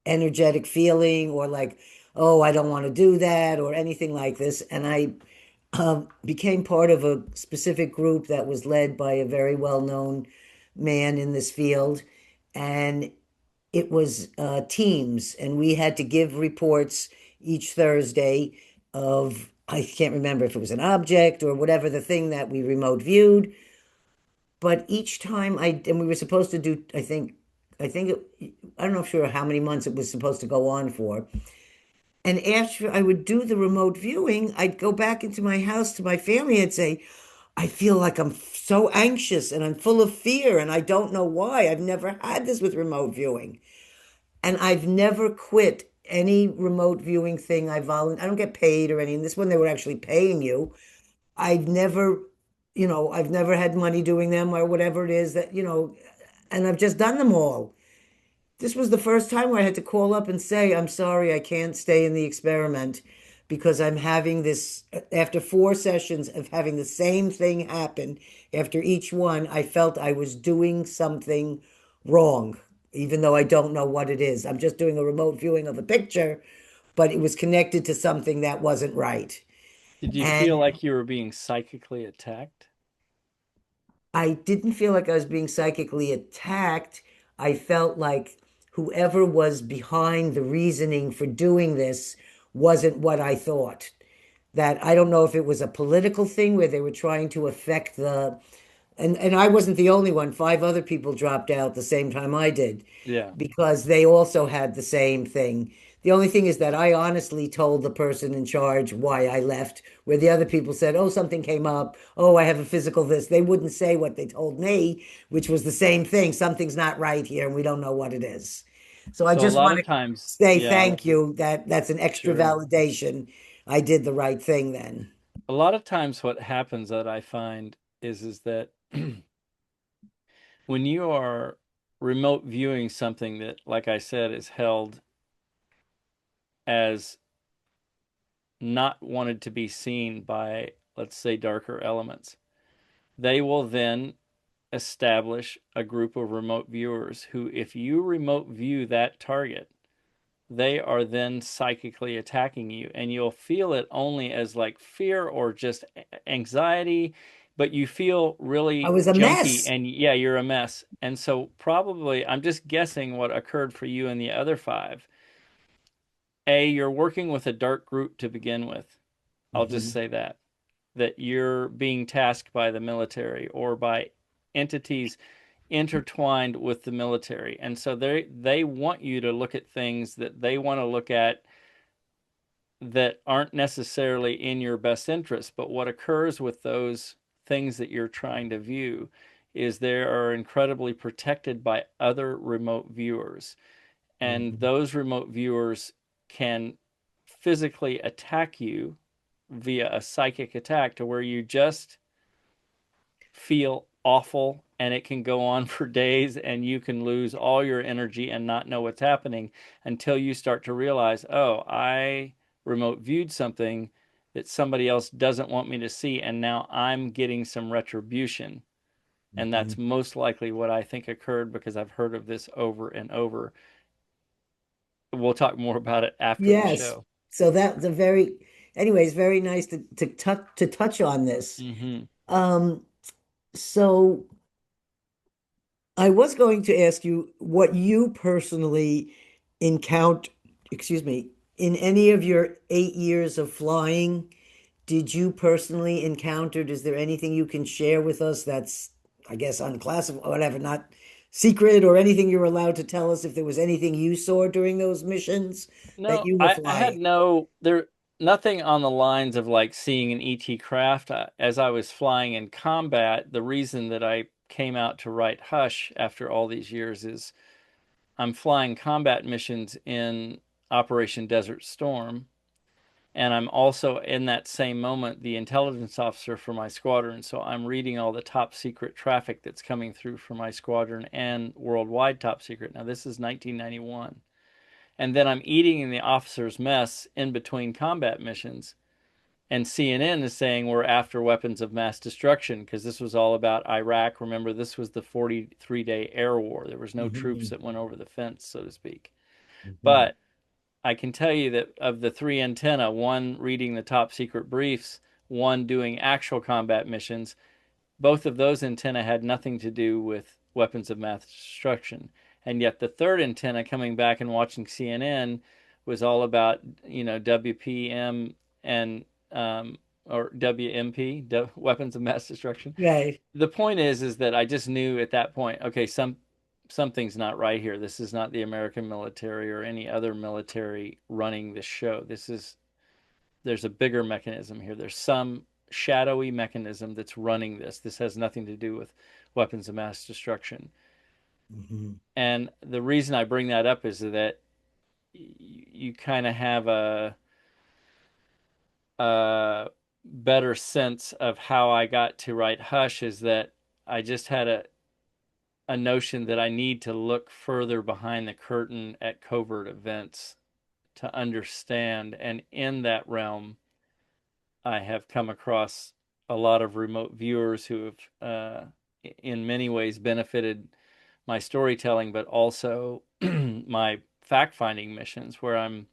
energetic feeling or like, oh, I don't want to do that or anything like this. And I became part of a specific group that was led by a very well-known man in this field. And it was teams, and we had to give reports each Thursday of, I can't remember if it was an object or whatever the thing that we remote viewed. But each time and we were supposed to do, I don't know sure how many months it was supposed to go on for. And after I would do the remote viewing, I'd go back into my house to my family and say, I feel like I'm so anxious and I'm full of fear and I don't know why. I've never had this with remote viewing. And I've never quit any remote viewing thing I don't get paid or anything. This one they were actually paying you. I've never, I've never had money doing them or whatever it is that, and I've just done them all. This was the first time where I had to call up and say, I'm sorry, I can't stay in the experiment because I'm having this, after 4 sessions of having the same thing happen, after each one, I felt I was doing something wrong, even though I don't know what it is. I'm just doing a remote viewing of a picture, but it was connected to something that wasn't right. did you feel And like you were being psychically attacked? I didn't feel like I was being psychically attacked. I felt like whoever was behind the reasoning for doing this wasn't what I thought. That I don't know if it was a political thing where they were trying to affect and I wasn't the only one. 5 other people dropped out the same time I did Yeah. because they also had the same thing. The only thing is that I honestly told the person in charge why I left, where the other people said, oh, something came up. Oh, I have a physical this. They wouldn't say what they told me, which was the same thing. Something's not right here and we don't know what it is. So I So a just lot want of to times, say yeah, thank you. That's an extra sure. validation. I did the right thing then. A lot of times what happens that I find is that when you are remote viewing something that, like I said, is held as not wanted to be seen by, let's say, darker elements, they will then establish a group of remote viewers who, if you remote view that target, they are then psychically attacking you, and you'll feel it only as like fear or just anxiety, but you feel I really was a junky mess. and yeah, you're a mess. And so probably I'm just guessing what occurred for you and the other five. You're working with a dark group to begin with. I'll just Hmm. say that you're being tasked by the military or by entities intertwined with the military. And so they want you to look at things that they want to look at that aren't necessarily in your best interest. But what occurs with those things that you're trying to view is they are incredibly protected by other remote viewers. And Hmm. those remote viewers can physically attack you via a psychic attack to where you just feel awful, and it can go on for days, and you can lose all your energy and not know what's happening until you start to realize, oh, I remote viewed something that somebody else doesn't want me to see, and now I'm getting some retribution. And Hmm. that's most likely what I think occurred because I've heard of this over and over. We'll talk more about it after the Yes. show. So that's a very, anyways, very nice to touch on this. Hmm. Um, so I was going to ask you what you personally encounter, excuse me, in any of your 8 years of flying, did you personally encounter, is there anything you can share with us that's, I guess, unclassified, whatever, not secret or anything you're allowed to tell us if there was anything you saw during those missions that No, you were I had flying? nothing on the lines of like seeing an ET craft. As I was flying in combat, the reason that I came out to write Hush after all these years is I'm flying combat missions in Operation Desert Storm, and I'm also in that same moment the intelligence officer for my squadron. So I'm reading all the top secret traffic that's coming through for my squadron and worldwide top secret. Now this is 1991. And then I'm eating in the officer's mess in between combat missions. And CNN is saying we're after weapons of mass destruction because this was all about Iraq. Remember, this was the 43-day air war. There was no troops Mhm, that went over the fence, so to speak. mhm. But I can tell you that of the three antenna, one reading the top secret briefs, one doing actual combat missions, both of those antennae had nothing to do with weapons of mass destruction. And yet the third antenna coming back and watching CNN was all about, WPM and or WMP, weapons of mass destruction. Right. The point is that I just knew at that point, okay, something's not right here. This is not the American military or any other military running this show. There's a bigger mechanism here. There's some shadowy mechanism that's running this. This has nothing to do with weapons of mass destruction. Mhm. And the reason I bring that up is that you kind of have a better sense of how I got to write Hush is that I just had a notion that I need to look further behind the curtain at covert events to understand. And in that realm, I have come across a lot of remote viewers who have, in many ways, benefited my storytelling, but also my fact finding missions, where I'm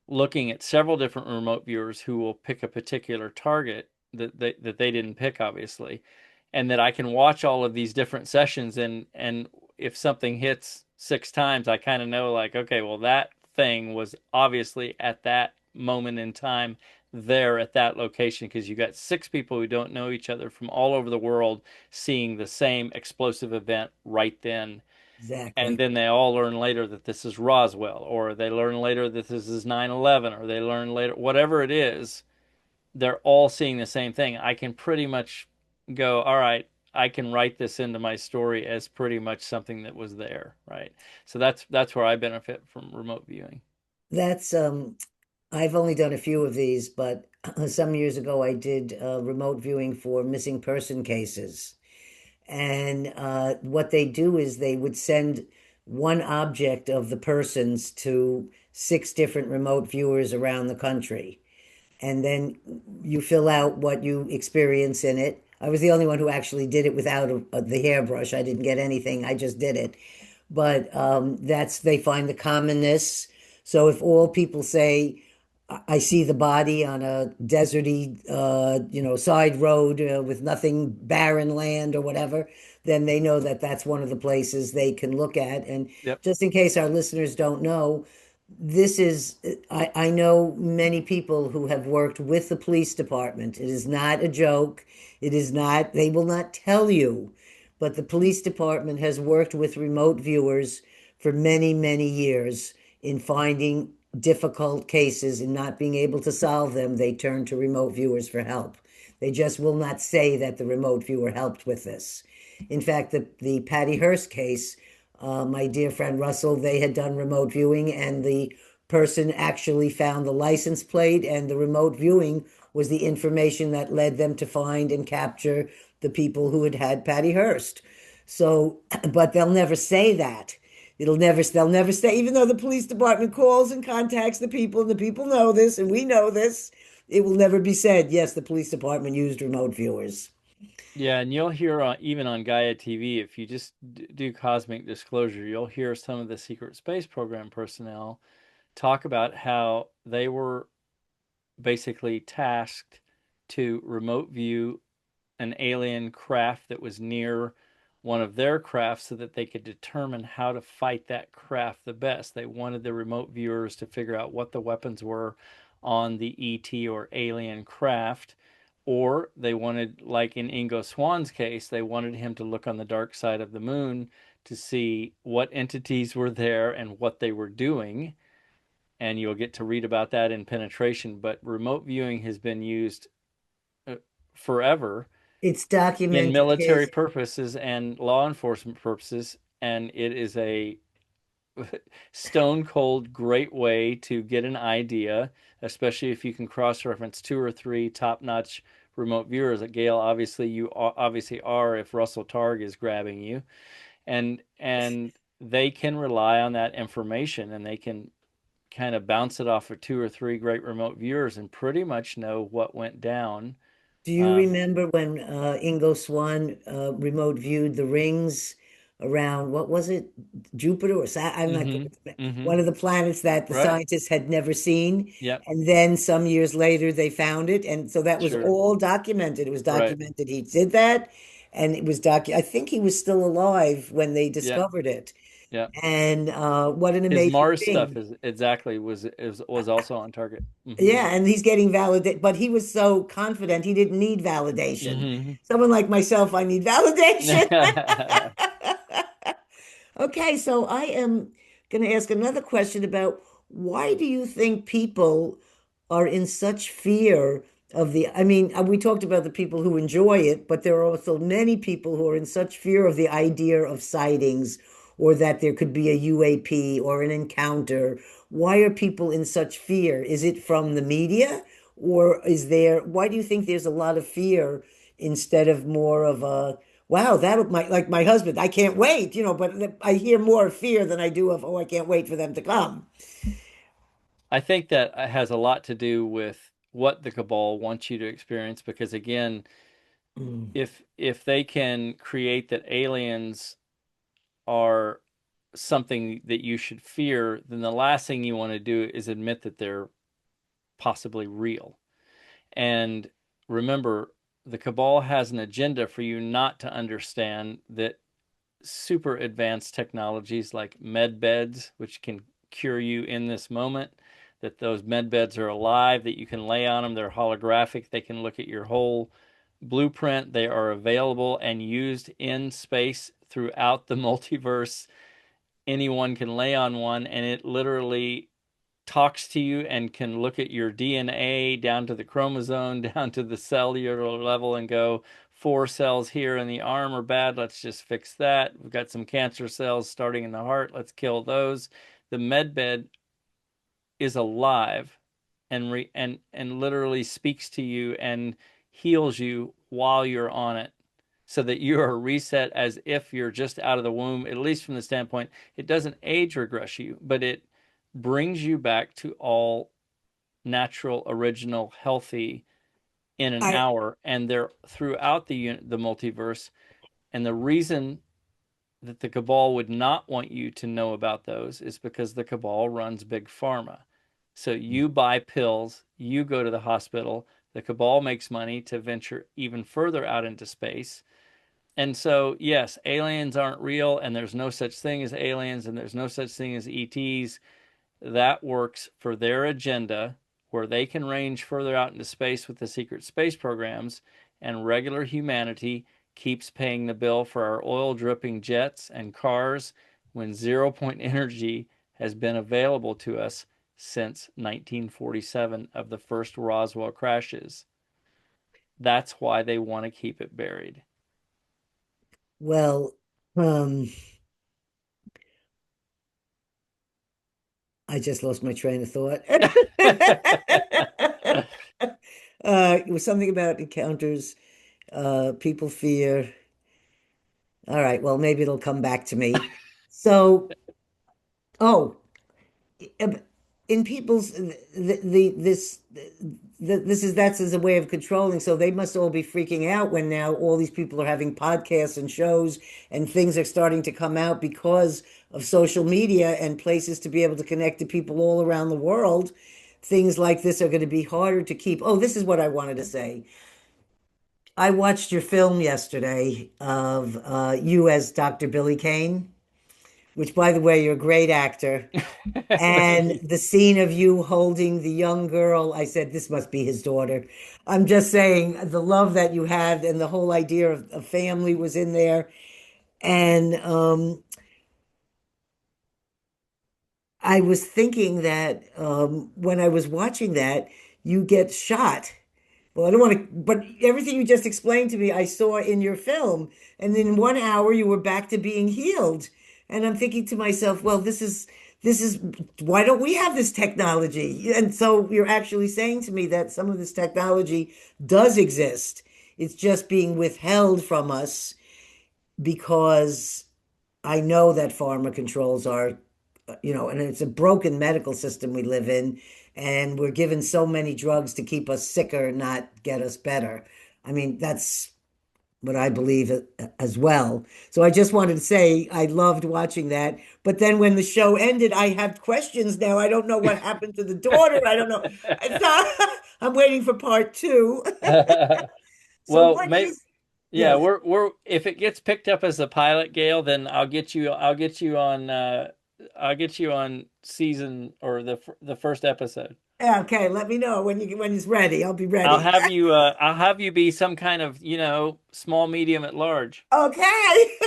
looking at several different remote viewers who will pick a particular target that they didn't pick, obviously, and that I can watch all of these different sessions, and if something hits six times, I kind of know like, okay, well that thing was obviously at that moment in time there at that location because you got six people who don't know each other from all over the world seeing the same explosive event right then, and Exactly. then they all learn later that this is Roswell, or they learn later that this is 9/11, or they learn later, whatever it is, they're all seeing the same thing. I can pretty much go, all right, I can write this into my story as pretty much something that was there, right? So that's where I benefit from remote viewing. That's I've only done a few of these, but some years ago I did remote viewing for missing person cases. And what they do is they would send one object of the person's to six different remote viewers around the country. And then you fill out what you experience in it. I was the only one who actually did it without the hairbrush. I didn't get anything. I just did it. but that's they find the commonness. So if all people say, I see the body on a deserty, side road with nothing, barren land or whatever, then they know that that's one of the places they can look at. And Yep. just in case our listeners don't know, this is, I know many people who have worked with the police department. It is not a joke. It is not, they will not tell you, but the police department has worked with remote viewers for many, many years in finding difficult cases and not being able to solve them. They turn to remote viewers for help. They just will not say that the remote viewer helped with this. In fact, the Patty Hearst case, my dear friend Russell, they had done remote viewing, and the person actually found the license plate, and the remote viewing was the information that led them to find and capture the people who had had Patty Hearst. So, but they'll never say that. They'll never say, even though the police department calls and contacts the people, and the people know this, and we know this, it will never be said, yes, the police department used remote viewers. Yeah, and you'll hear even on Gaia TV, if you just do cosmic disclosure, you'll hear some of the secret space program personnel talk about how they were basically tasked to remote view an alien craft that was near one of their crafts so that they could determine how to fight that craft the best. They wanted the remote viewers to figure out what the weapons were on the ET or alien craft. Or they wanted, like in Ingo Swan's case, they wanted him to look on the dark side of the moon to see what entities were there and what they were doing. And you'll get to read about that in Penetration. But remote viewing has been used uh, forever It's in documented military his. purposes and law enforcement purposes, and it is a stone cold great way to get an idea, especially if you can cross reference two or three top notch remote viewers. At Gale, obviously you obviously are if Russell Targ is grabbing you, and they can rely on that information, and they can kind of bounce it off of two or three great remote viewers and pretty much know what went down. Do you Um, remember when Ingo Swann remote viewed the rings around, what was it, Jupiter or I'm not good mm-hmm, with mm-hmm. one of the planets that the Right. scientists had never seen, Yep. and then some years later they found it, and so that was Sure. all documented. It was Right. documented he did that, and it was I think he was still alive when they Yeah. discovered it, Yeah. and what an His amazing Mars stuff thing. is exactly was also on target. Mm-hmm. Yeah, and he's getting validated, but he was so confident he didn't need validation. Mm-hmm. Someone like myself, I need validation. Okay, so I am going to ask another question about why do you think people are in such fear of the, I mean, we talked about the people who enjoy it, but there are also many people who are in such fear of the idea of sightings or that there could be a UAP or an encounter. Why are people in such fear? Is it from the media, or why do you think there's a lot of fear instead of more of a, wow, that might, like my husband, I can't wait, but I hear more fear than I do of, oh, I can't wait for them to come. I think that has a lot to do with what the cabal wants you to experience because again, Mm. if they can create that aliens are something that you should fear, then the last thing you want to do is admit that they're possibly real. And remember, the cabal has an agenda for you not to understand that super advanced technologies like med beds, which can cure you in this moment, that those med beds are alive, that you can lay on them, they're holographic, they can look at your whole blueprint, they are available and used in space throughout the multiverse. Anyone can lay on one, and it literally talks to you and can look at your DNA down to the chromosome, down to the cellular level, and go, four cells here in the arm are bad. Let's just fix that. We've got some cancer cells starting in the heart. Let's kill those. The medbed is alive and literally speaks to you and heals you while you're on it so that you are reset as if you're just out of the womb, at least from the standpoint it doesn't age regress you, but it brings you back to all natural, original, healthy in an I hour. And they're throughout the multiverse. And the reason that the cabal would not want you to know about those is because the cabal runs big pharma. So you buy pills, you go to the hospital, the cabal makes money to venture even further out into space. And so, yes, aliens aren't real, and there's no such thing as aliens, and there's no such thing as ETs. That works for their agenda, where they can range further out into space with the secret space programs, and regular humanity keeps paying the bill for our oil dripping jets and cars when 0 point energy has been available to us since 1947 of the first Roswell crashes. That's why they want to keep it buried. Well, um, I just lost my train of thought. It was something about encounters, people fear. All right, well, maybe it'll come back to me. So, oh, in people's this is that's as a way of controlling. So they must all be freaking out when now all these people are having podcasts and shows and things are starting to come out because of social media and places to be able to connect to people all around the world. Things like this are going to be harder to keep. Oh, this is what I wanted to say. I watched your film yesterday of you as Dr. Billy Kane, which, by the way, you're a great actor. Thank And you. the scene of you holding the young girl, I said, this must be his daughter. I'm just saying the love that you had and the whole idea of a family was in there. And I was thinking that when I was watching that, you get shot. Well, I don't want to, but everything you just explained to me, I saw in your film. And in 1 hour, you were back to being healed. And I'm thinking to myself, well, this is, why don't we have this technology? And so you're actually saying to me that some of this technology does exist. It's just being withheld from us because I know that pharma controls our, and it's a broken medical system we live in, and we're given so many drugs to keep us sicker, not get us better. I mean, that's what I believe as well. So I just wanted to say I loved watching that. But then when the show ended, I have questions now. I don't know what happened to the daughter. I don't know. It's not, I'm waiting for part two. So Well, what may is, yeah, yes. we're if it gets picked up as a pilot, Gail, then I'll get you on season or the first episode. Okay, let me know when he's ready. I'll be ready. I'll have you be some kind of, small medium at large. Okay.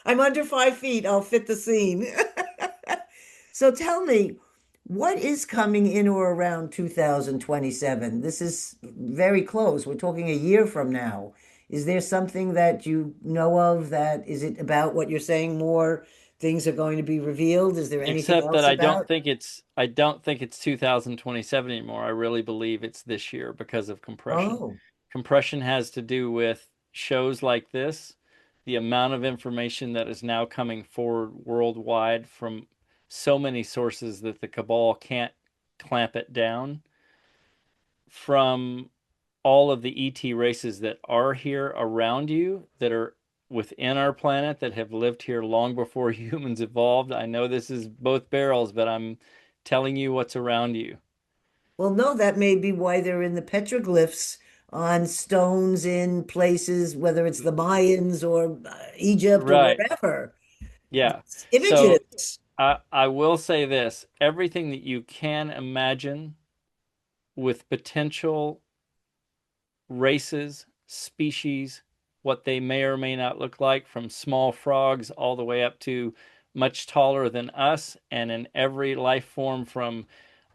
I'm under 5 feet. I'll fit the scene. So tell me, what is coming in or around 2027? This is very close. We're talking a year from now. Is there something that you know of that is it about what you're saying more things are going to be revealed? Is there anything Except that else about? I don't think it's 2027 anymore. I really believe it's this year because of compression. Oh, Compression has to do with shows like this, the amount of information that is now coming forward worldwide from so many sources that the cabal can't clamp it down, from all of the ET races that are here around you, that are within our planet, that have lived here long before humans evolved. I know this is both barrels, but I'm telling you what's around you. well, no, that may be why they're in the petroglyphs on stones in places, whether it's the Mayans or Egypt or Right. wherever. Yeah. So Images. I will say this, everything that you can imagine with potential races, species, what they may or may not look like, from small frogs all the way up to much taller than us, and in every life form from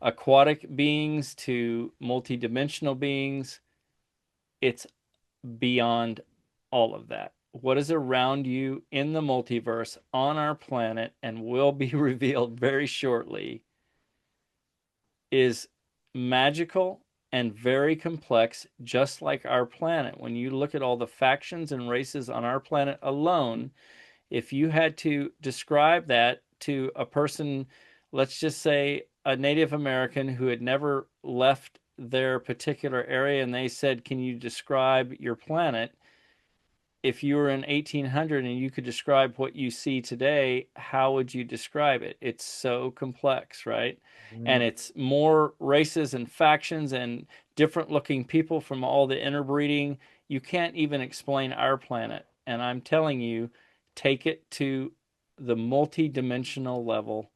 aquatic beings to multidimensional beings, it's beyond all of that. What is around you in the multiverse on our planet and will be revealed very shortly is magical and very complex, just like our planet. When you look at all the factions and races on our planet alone, if you had to describe that to a person, let's just say a Native American who had never left their particular area, and they said, can you describe your planet? if you were in 1800 and you could describe what you see today, how would you describe it? It's so complex, right? And Mm. it's more races and factions and different looking people from all the interbreeding. You can't even explain our planet. And I'm telling you, take it to the multi-dimensional level.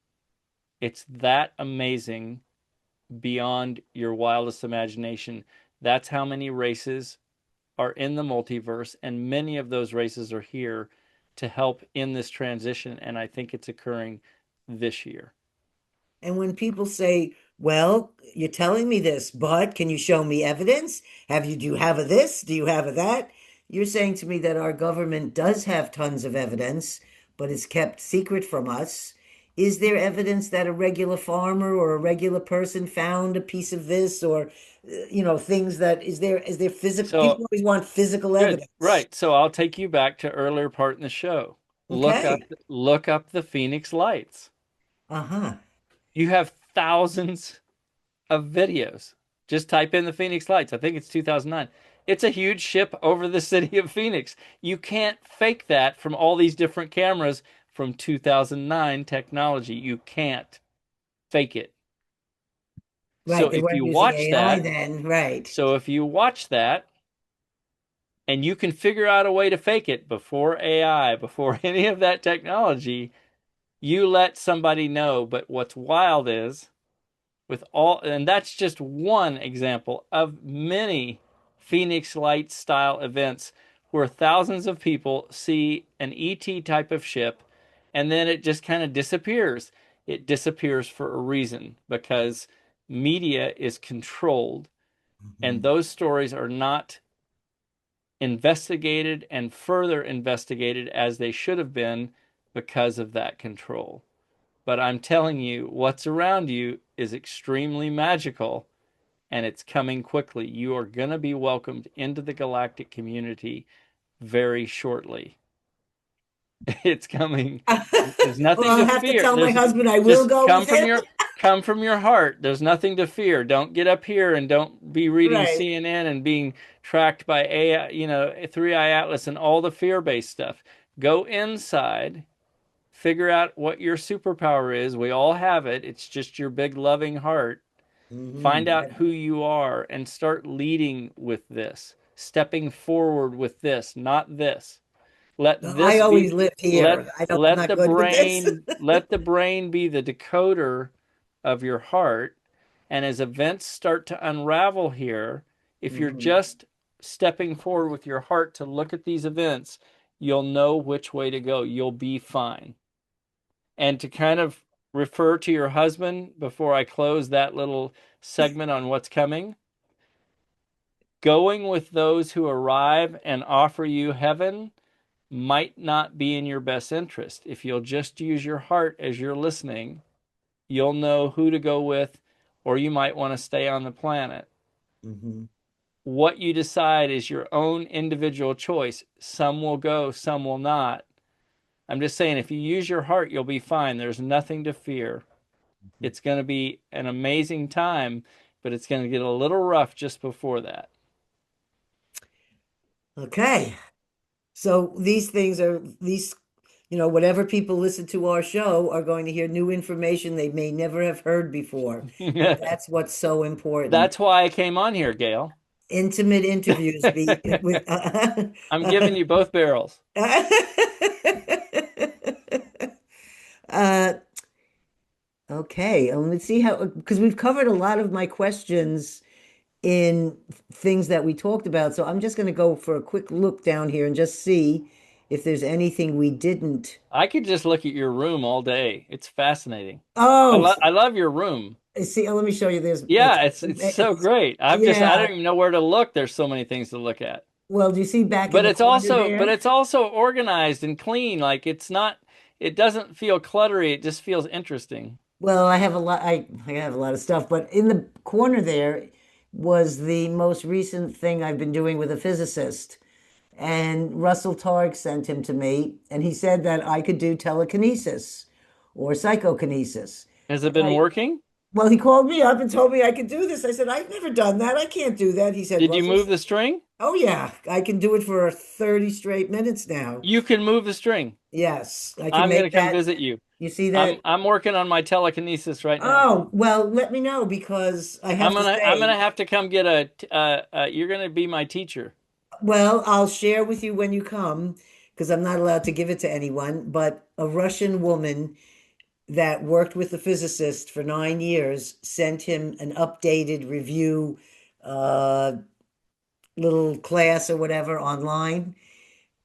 It's that amazing beyond your wildest imagination. That's how many races are in the multiverse, and many of those races are here to help in this transition. And I think it's occurring this year. And when people say, well, you're telling me this, but can you show me evidence? Do you have a this? Do you have a that? You're saying to me that our government does have tons of evidence, but it's kept secret from us. Is there evidence that a regular farmer or a regular person found a piece of this or, things that, is there physical, So people always want physical good, evidence. right? So I'll take you back to earlier part in the show. Okay. Look up the Phoenix Lights. Uh-huh. You have thousands of videos. Just type in the Phoenix Lights. I think it's 2009. It's a huge ship over the city of Phoenix. You can't fake that from all these different cameras from 2009 technology. You can't fake it. Right. So They if weren't you using watch AI that, then. Right. so if you watch that and you can figure out a way to fake it before AI, before any of that technology, you let somebody know. But what's wild is with all, and that's just one example of many Phoenix Lights style events where thousands of people see an ET type of ship and then it just kind of disappears. It disappears for a reason because media is controlled, and Mhm. those stories are not investigated and further investigated as they should have been because of that control. But I'm telling you, what's around you is extremely magical and it's coming quickly. You are going to be welcomed into the galactic community very shortly. It's coming. There's Well, nothing I'll to have to fear. tell my There's husband I will just go with him. come from your heart. There's nothing to fear. Don't get up here and don't be reading Right. CNN and being tracked by AI, 3i Atlas and all the fear-based stuff. Go inside, figure out what your superpower is. We all have it. It's just your big loving heart. Find out Hmm. who you are and start leading with this, stepping forward with this, not this. Let I this be always lived let here. I'm not good with this. let the brain be the decoder of your heart. And as events start to unravel here, if you're Hmm. just stepping forward with your heart to look at these events, you'll know which way to go. You'll be fine. And to kind of refer to your husband before I close that little segment on what's coming, going with those who arrive and offer you heaven might not be in your best interest. If you'll just use your heart as you're listening, you'll know who to go with, or you might want to stay on the planet. Hmm. What you decide is your own individual choice. Some will go, some will not. I'm just saying, if you use your heart, you'll be fine. There's nothing to fear. It's going to be an amazing time, but it's going to get a little rough just before that. Okay. So whatever people listen to our show are going to hear new information they may never have heard before. And that's what's so important. That's why I came on here, Gail. Intimate interviews be with I'm giving you both barrels. uh, okay, let's see how, because we've covered a lot of my questions in things that we talked about. So I'm just going to go for a quick look down here and just see if there's anything we didn't. I could just look at your room all day. It's fascinating. Oh, I love your room. see, let me show you this. Yeah, it's so great. I Yeah. don't even know where to look. There's so many things to look at. Well, do you see back in the corner But there? it's also organized and clean. Like it's not it doesn't feel cluttery. It just feels interesting. Well, I have a lot. I have a lot of stuff, but in the corner there was the most recent thing I've been doing with a physicist. And Russell Targ sent him to me, and he said that I could do telekinesis or psychokinesis. Has it And been working? Well, he called me up and told me I could do this. I said, I've never done that. I can't do that. He said, Did well, you move the string? oh yeah, I can do it for 30 straight minutes now. You can move the string. Yes, I can I'm going make to come that. visit you. You see I'm that? I'm working on my telekinesis right now. Oh, well, let me know because I have to I'm gonna say, have to come get you're gonna be my teacher. well, I'll share with you when you come because I'm not allowed to give it to anyone, but a Russian woman that worked with the physicist for 9 years sent him an updated review, uh, little class or whatever online.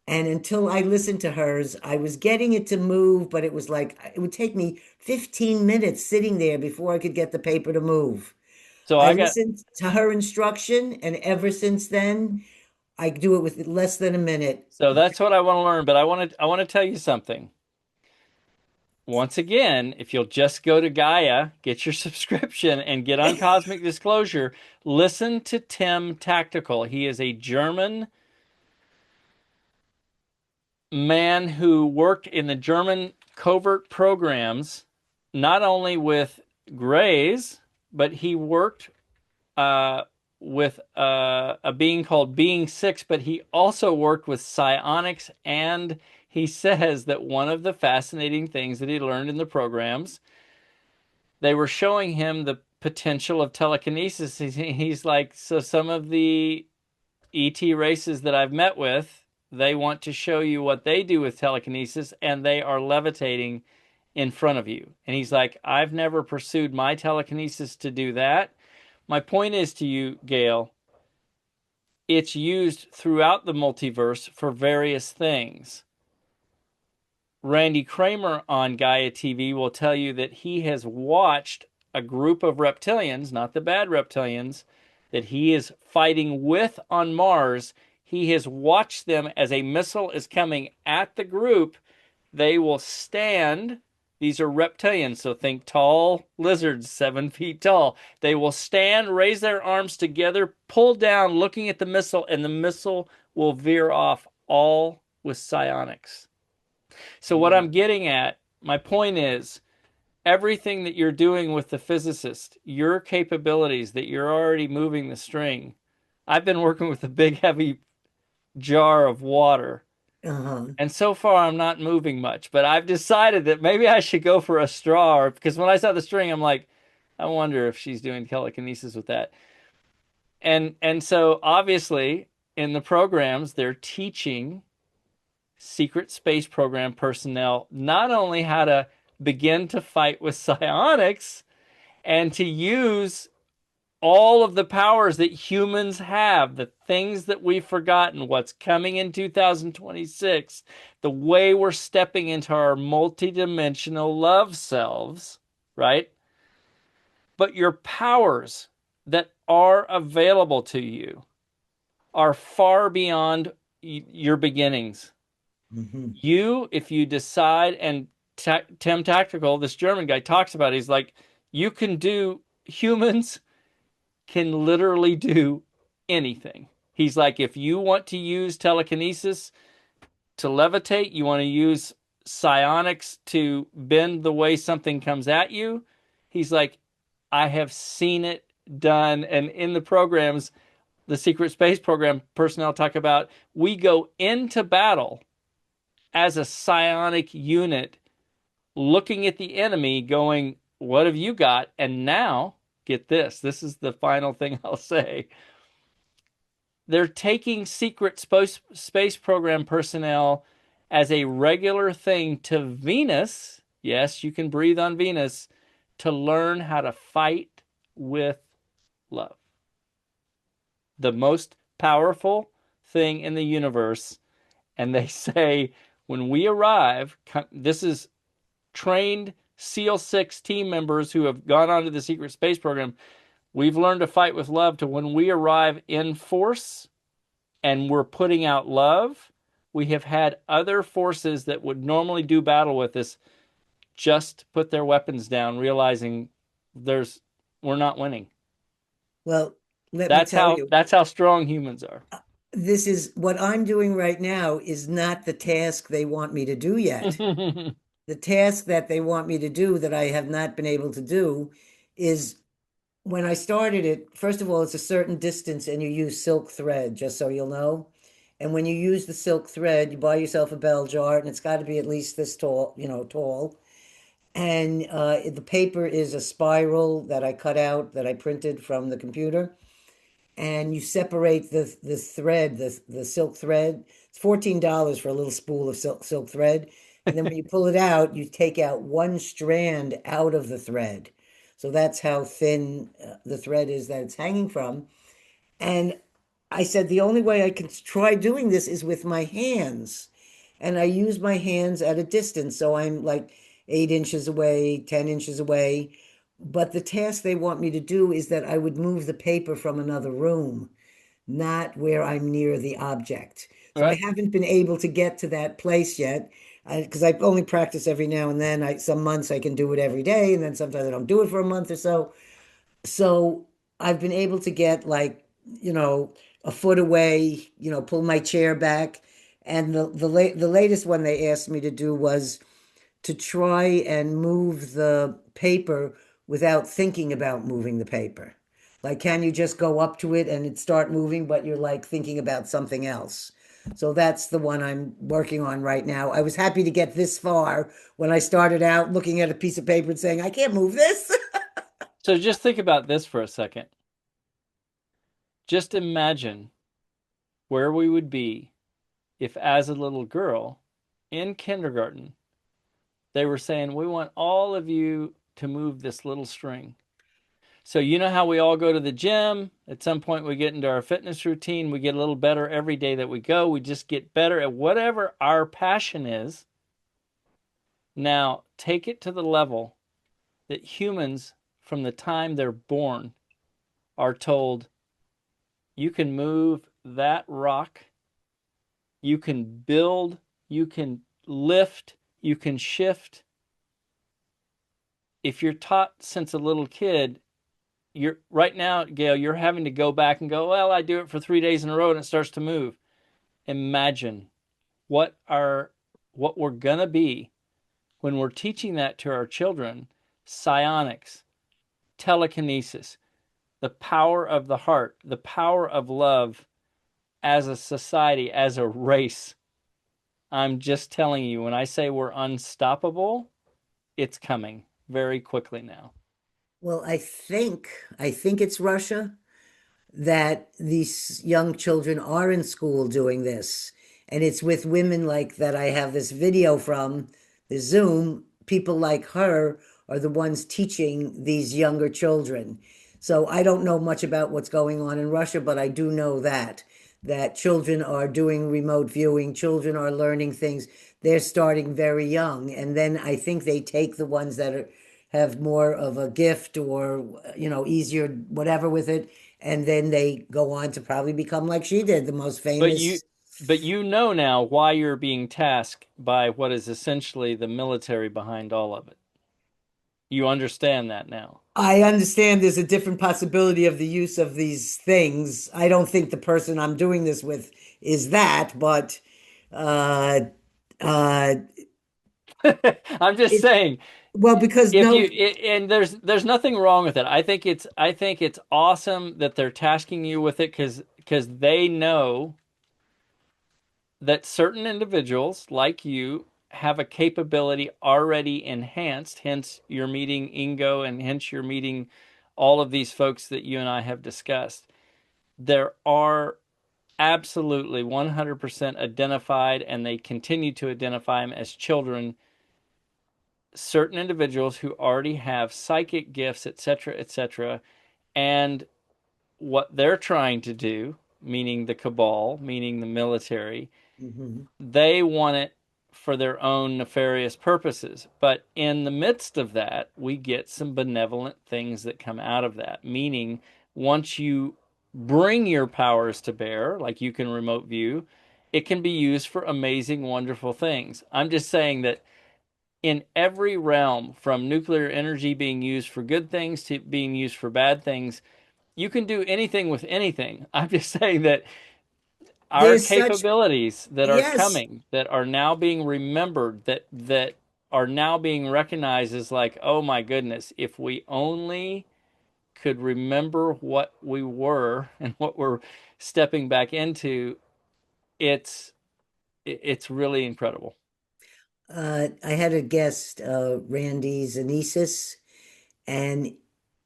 And until I listened to hers, I was getting it to move, but it was like it would take me 15 minutes sitting there before I could get the paper to move. So I I got listened to her instruction, and ever since then, I do it with less than a minute. so that's what I want to learn, but I want to tell you something. Once again, if you'll just go to Gaia, get your subscription, and get on Cosmic Disclosure, listen to Tim Tactical. He is a German man who worked in the German covert programs, not only with Greys, but he worked with a being called Being Six, but he also worked with psionics. And he says that one of the fascinating things that he learned in the programs, they were showing him the potential of telekinesis. He's like, so some of the ET races that I've met with, they want to show you what they do with telekinesis, and they are levitating in front of you. And he's like, I've never pursued my telekinesis to do that. My point is to you, Gail, it's used throughout the multiverse for various things. Randy Kramer on Gaia TV will tell you that he has watched a group of reptilians, not the bad reptilians, that he is fighting with on Mars. He has watched them as a missile is coming at the group. They will stand. These are reptilians, so think tall lizards, 7 feet tall. They will stand, raise their arms together, pull down, looking at the missile, and the missile will veer off, all with psionics. So, what I'm getting at, my point is, everything that you're doing with the physicist, your capabilities that you're already moving the string. I've been working with a big, heavy jar of water. Uh-huh. And so far, I'm not moving much, but I've decided that maybe I should go for a straw because when I saw the string, I'm like, I wonder if she's doing telekinesis with that. And so obviously in the programs, they're teaching secret space program personnel not only how to begin to fight with psionics and to use all of the powers that humans have, the things that we've forgotten, what's coming in 2026, the way we're stepping into our multidimensional love selves, right? But your powers that are available to you are far beyond your beginnings. Hmm. You, if you decide, and Tim Tactical, this German guy, talks about it, he's like, you can do humans can literally do anything. He's like, if you want to use telekinesis to levitate, you want to use psionics to bend the way something comes at you. He's like, I have seen it done. And in the programs, the secret space program personnel talk about, we go into battle as a psionic unit, looking at the enemy, going, what have you got? And now, get this, this is the final thing I'll say. They're taking secret space program personnel as a regular thing to Venus. Yes, you can breathe on Venus to learn how to fight with love. The most powerful thing in the universe. And they say when we arrive, this is trained SEAL 6 team members who have gone on to the secret space program. We've learned to fight with love to when we arrive in force and we're putting out love, we have had other forces that would normally do battle with us just put their weapons down, realizing there's we're not winning. Well, let me tell you, That's how strong humans are. this is what I'm doing right now is not the task they want me to do yet. The task that they want me to do that I have not been able to do is when I started it, first of all, it's a certain distance and you use silk thread, just so you'll know. And when you use the silk thread, you buy yourself a bell jar and it's got to be at least this tall, tall. And the paper is a spiral that I cut out that I printed from the computer. And you separate the thread, the silk thread. It's $14 for a little spool of silk thread. And then when you pull it out, you take out one strand out of the thread. So that's how thin the thread is that it's hanging from. And I said the only way I can try doing this is with my hands. And I use my hands at a distance. So I'm like 8 inches away, 10 inches away. But the task they want me to do is that I would move the paper from another room, not where I'm near the object. So I Right. haven't been able to get to that place yet because I only practice every now and then. Some months I can do it every day, and then sometimes I don't do it for a month or so. So I've been able to get like, a foot away, pull my chair back. And the latest one they asked me to do was to try and move the paper without thinking about moving the paper. Like, can you just go up to it and it start moving, but you're like thinking about something else? So that's the one I'm working on right now. I was happy to get this far when I started out looking at a piece of paper and saying, I can't move this. So just think about this for a second. Just imagine where we would be if, as a little girl in kindergarten, they were saying, we want all of you to move this little string. So, you know how we all go to the gym? At some point, we get into our fitness routine. We get a little better every day that we go. We just get better at whatever our passion is. Now, take it to the level that humans, from the time they're born, are told, you can move that rock, you can build, you can lift, you can shift. If you're taught since a little kid, you're right now, Gail, you're having to go back and go, well, I do it for 3 days in a row and it starts to move. Imagine what our what we're gonna be when we're teaching that to our children: psionics, telekinesis, the power of the heart, the power of love as a society, as a race. I'm just telling you, when I say we're unstoppable, it's coming very quickly now. Well, I think it's Russia that these young children are in school doing this. And it's with women like that I have this video from the Zoom. People like her are the ones teaching these younger children. So I don't know much about what's going on in Russia, but I do know that children are doing remote viewing, children are learning things. They're starting very young. And then I think they take the ones that have more of a gift or, easier whatever with it, and then they go on to probably become like she did, the most But you famous. but you know now why you're being tasked by what is essentially the military behind all of it. You understand that now. I understand there's a different possibility of the use of these things. I don't think the person I'm doing this with is that, but uh uh I'm just it saying, well, because if no, and there's nothing wrong with it. I think it's awesome that they're tasking you with it because they know that certain individuals like you have a capability already enhanced. Hence, you're meeting Ingo, and hence you're meeting all of these folks that you and I have discussed. There are absolutely 100% identified, and they continue to identify them as children, certain individuals who already have psychic gifts, etc., etc. And what they're trying to do, meaning the cabal, meaning the military, Mhm. they want it for their own nefarious purposes. But in the midst of that, we get some benevolent things that come out of that. Meaning, once you bring your powers to bear, like you can remote view, it can be used for amazing, wonderful things. I'm just saying that in every realm, from nuclear energy being used for good things to being used for bad things, you can do anything with anything. I'm just saying that our There's such capabilities that are yes. coming, that are now being remembered, that are now being recognized as like, oh my goodness, if we only could remember what we were and what we're stepping back into, it's it's really incredible. I had a guest, Randy Zanesis, and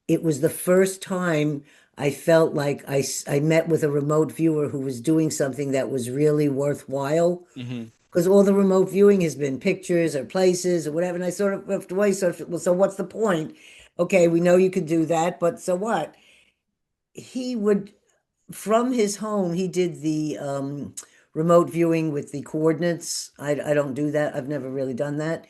it was the first time I felt like I met with a remote viewer who was doing something that was really worthwhile. Hmm. Because all the remote viewing has been pictures or places or whatever. And I sort of left away. Well, so what's the point? Okay, we know you could do that, but so what? He would, from his home, he did the remote viewing with the coordinates. I don't do that. I've never really done that.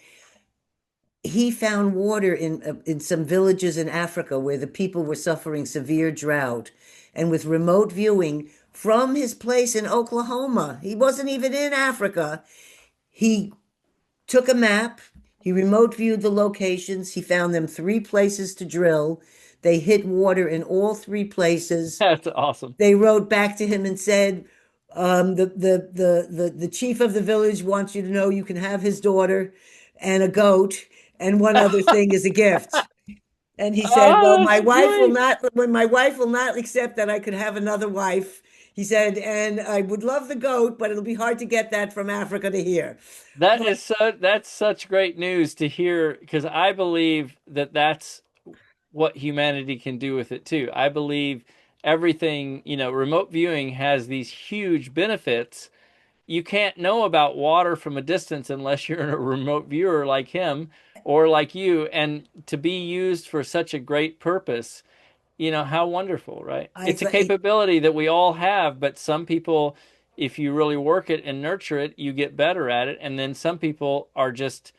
He found water in some villages in Africa where the people were suffering severe drought. And with remote viewing from his place in Oklahoma, he wasn't even in Africa. He took a map, he remote viewed the locations, he found them three places to drill. They hit water in all three places. That's awesome. They wrote back to him and said, the chief of the village wants you to know you can have his daughter and a goat, and one other thing is a gift. And he said, well, Oh, that's great. my wife will not accept that I could have another wife. He said, and I would love the goat, but it'll be hard to get that from Africa to here. That But is that's such great news to hear, because I believe that that's what humanity can do with it too. I believe everything, remote viewing has these huge benefits. You can't know about water from a distance unless you're a remote viewer like him or like you, and to be used for such a great purpose, how wonderful, right? I It's a thought, capability that we all have, but some people, if you really work it and nurture it, you get better at it. And then some people are just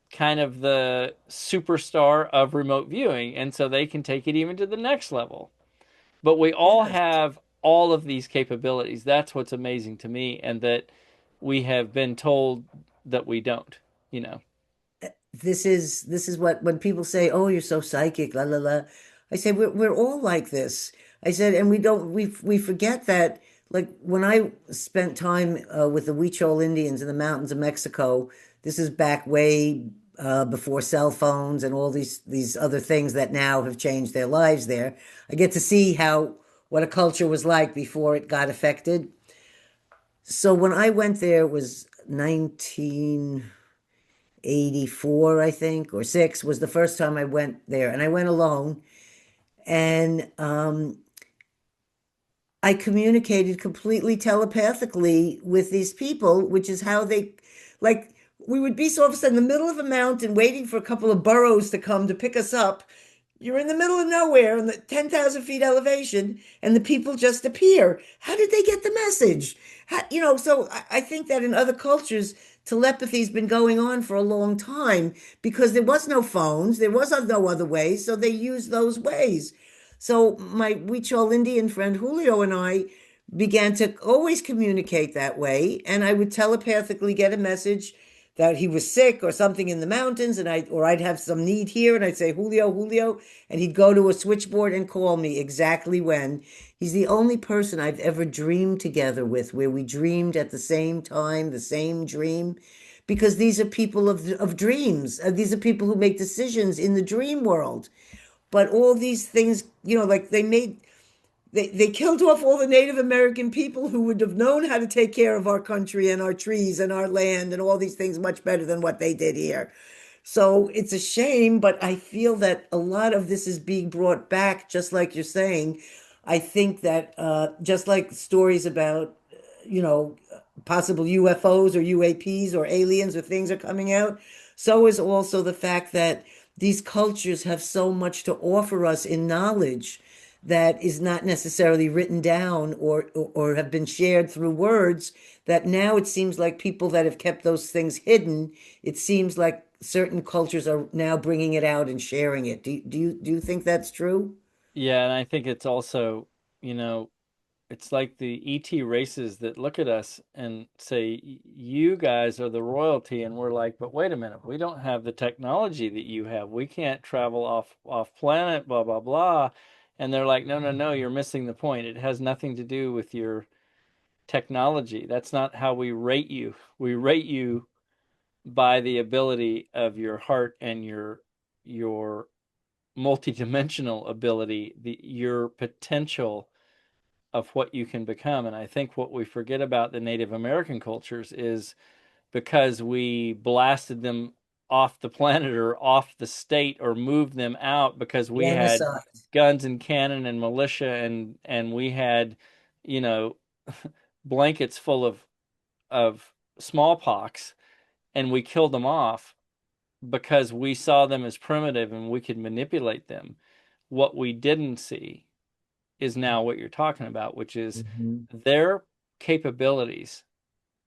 kind of the superstar of remote viewing, and so they can take it even to the next level. But we all yes. have all of these capabilities. That's what's amazing to me, and that we have been told that we don't, you know. This is what when people say, "Oh, you're so psychic," la la la. I say we're all like this. I said, and we forget that. Like when I spent time with the Huichol Indians in the mountains of Mexico, this is back way before cell phones and all these other things that now have changed their lives there. I get to see how what a culture was like before it got affected. So when I went there, it was 1984, I think, or six was the first time I went there, and I went alone. And I communicated completely telepathically with these people, which is how they, like, we would be so all of a sudden in the middle of a mountain waiting for a couple of burros to come to pick us up. You're in the middle of nowhere in the 10,000 feet elevation, and the people just appear. How did they get the message? So I think that in other cultures, telepathy's been going on for a long time because there was no phones, there was no other ways, so they used those ways. So my Huichol Indian friend Julio and I began to always communicate that way, and I would telepathically get a message that he was sick or something in the mountains, and I'd have some need here, and I'd say Julio, Julio, and he'd go to a switchboard and call me exactly when. He's the only person I've ever dreamed together with, where we dreamed at the same time, the same dream, because these are people of dreams. These are people who make decisions in the dream world. But all these things, like they killed off all the Native American people who would have known how to take care of our country and our trees and our land and all these things much better than what they did here. So it's a shame, but I feel that a lot of this is being brought back, just like you're saying. I think that just like stories about, you know, possible UFOs or UAPs or aliens or things are coming out, so is also the fact that these cultures have so much to offer us in knowledge that is not necessarily written down or have been shared through words, that now it seems like people that have kept those things hidden, it seems like certain cultures are now bringing it out and sharing it. Do you think that's true? Yeah, and I think it's also, you know, it's like the ET races that look at us and say, "You guys are the royalty," and we're like, "But wait a minute, we don't have the technology that you have. We can't travel off planet, blah blah blah." And they're like, "No, no, no, you're missing the point. It has nothing to do with your technology. That's not how we rate you. We rate you by the ability of your heart and your multidimensional ability, your potential of what you can become. And I think what we forget about the Native American cultures is because we blasted them off the planet or off the state or moved them out because we had Genocide. guns and cannon and militia and we had, you know, blankets full of smallpox and we killed them off because we saw them as primitive and we could manipulate them. What we didn't see is now what you're talking about, which is Mhm. their capabilities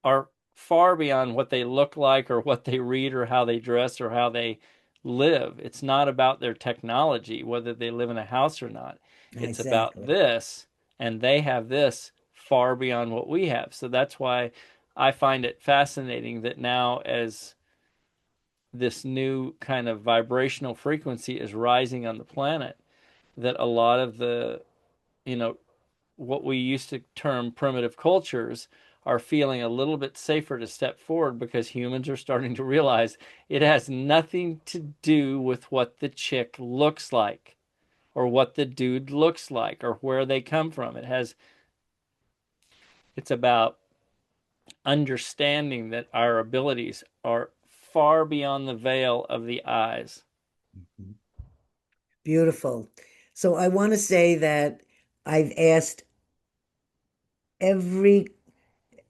are far beyond what they look like or what they read or how they dress or how they live. It's not about their technology, whether they live in a house or not. It's about Exactly. this, and they have this far beyond what we have. So that's why I find it fascinating that now, as this new kind of vibrational frequency is rising on the planet, that a lot of the, you know, what we used to term primitive cultures are feeling a little bit safer to step forward because humans are starting to realize it has nothing to do with what the chick looks like or what the dude looks like or where they come from. It's about understanding that our abilities are far beyond the veil of the eyes. Mhm. Beautiful. So I want to say that I've asked every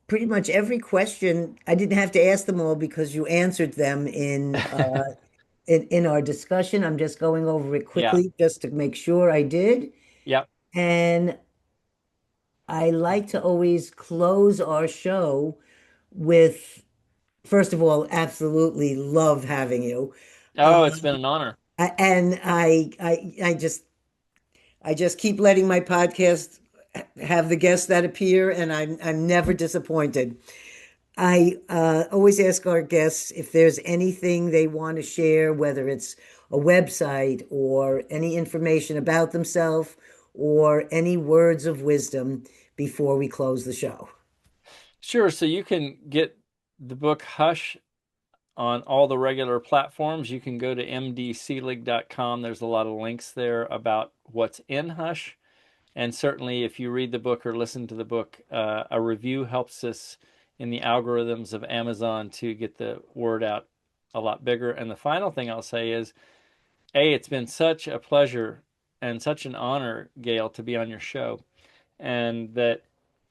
pretty much every question. I didn't have to ask them all because you answered them in our discussion. I'm just going over it Yeah. quickly just to make sure I did. Yep. And I like to always close our show with, first of all, absolutely love having you. Uh, Oh, it's been an honor. and I just keep letting my podcast have the guests that appear, and I'm never disappointed. I always ask our guests if there's anything they want to share, whether it's a website or any information about themselves or any words of wisdom before we close the show. Sure. So you can get the book Hush on all the regular platforms. You can go to mdselig.com. There's a lot of links there about what's in Hush. And certainly, if you read the book or listen to the book, a review helps us in the algorithms of Amazon to get the word out a lot bigger. And the final thing I'll say is, it's been such a pleasure and such an honor, Gail, to be on your show. And that,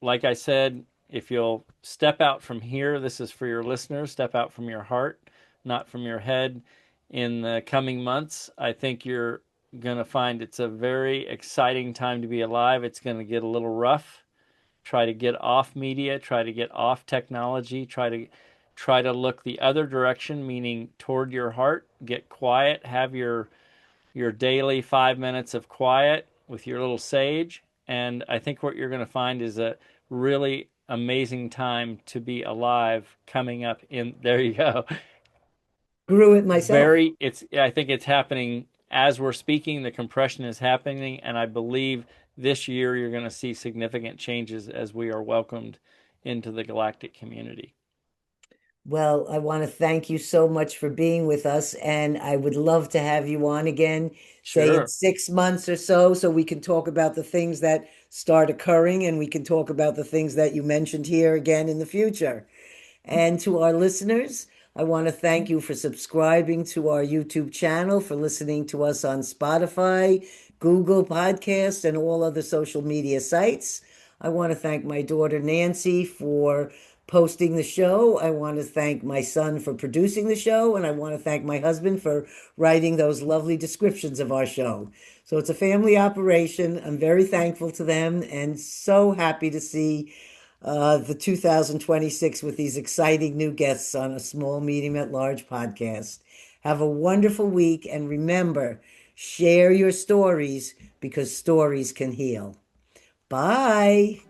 like I said, if you'll step out from here, this is for your listeners, step out from your heart, not from your head. In the coming months, I think you're going to find it's a very exciting time to be alive. It's going to get a little rough. Try to get off media, try to get off technology, try to look the other direction, meaning toward your heart. Get quiet, have your daily 5 minutes of quiet with your little sage. And I think what you're going to find is a really amazing time to be alive coming up in, there you go. Grew it myself. I think it's happening as we're speaking. The compression is happening. And I believe this year you're going to see significant changes as we are welcomed into the galactic community. Well, I want to thank you so much for being with us, and I would love to have you on again, say in Sure. 6 months or so we can talk about the things that start occurring and we can talk about the things that you mentioned here again in the future. And to our listeners, I want to thank you for subscribing to our YouTube channel, for listening to us on Spotify, Google Podcasts, and all other social media sites. I want to thank my daughter Nancy for posting the show. I want to thank my son for producing the show, and I want to thank my husband for writing those lovely descriptions of our show. So it's a family operation. I'm very thankful to them and so happy to see the 2026 with these exciting new guests on a small, medium, at large podcast. Have a wonderful week, and remember, share your stories because stories can heal. Bye.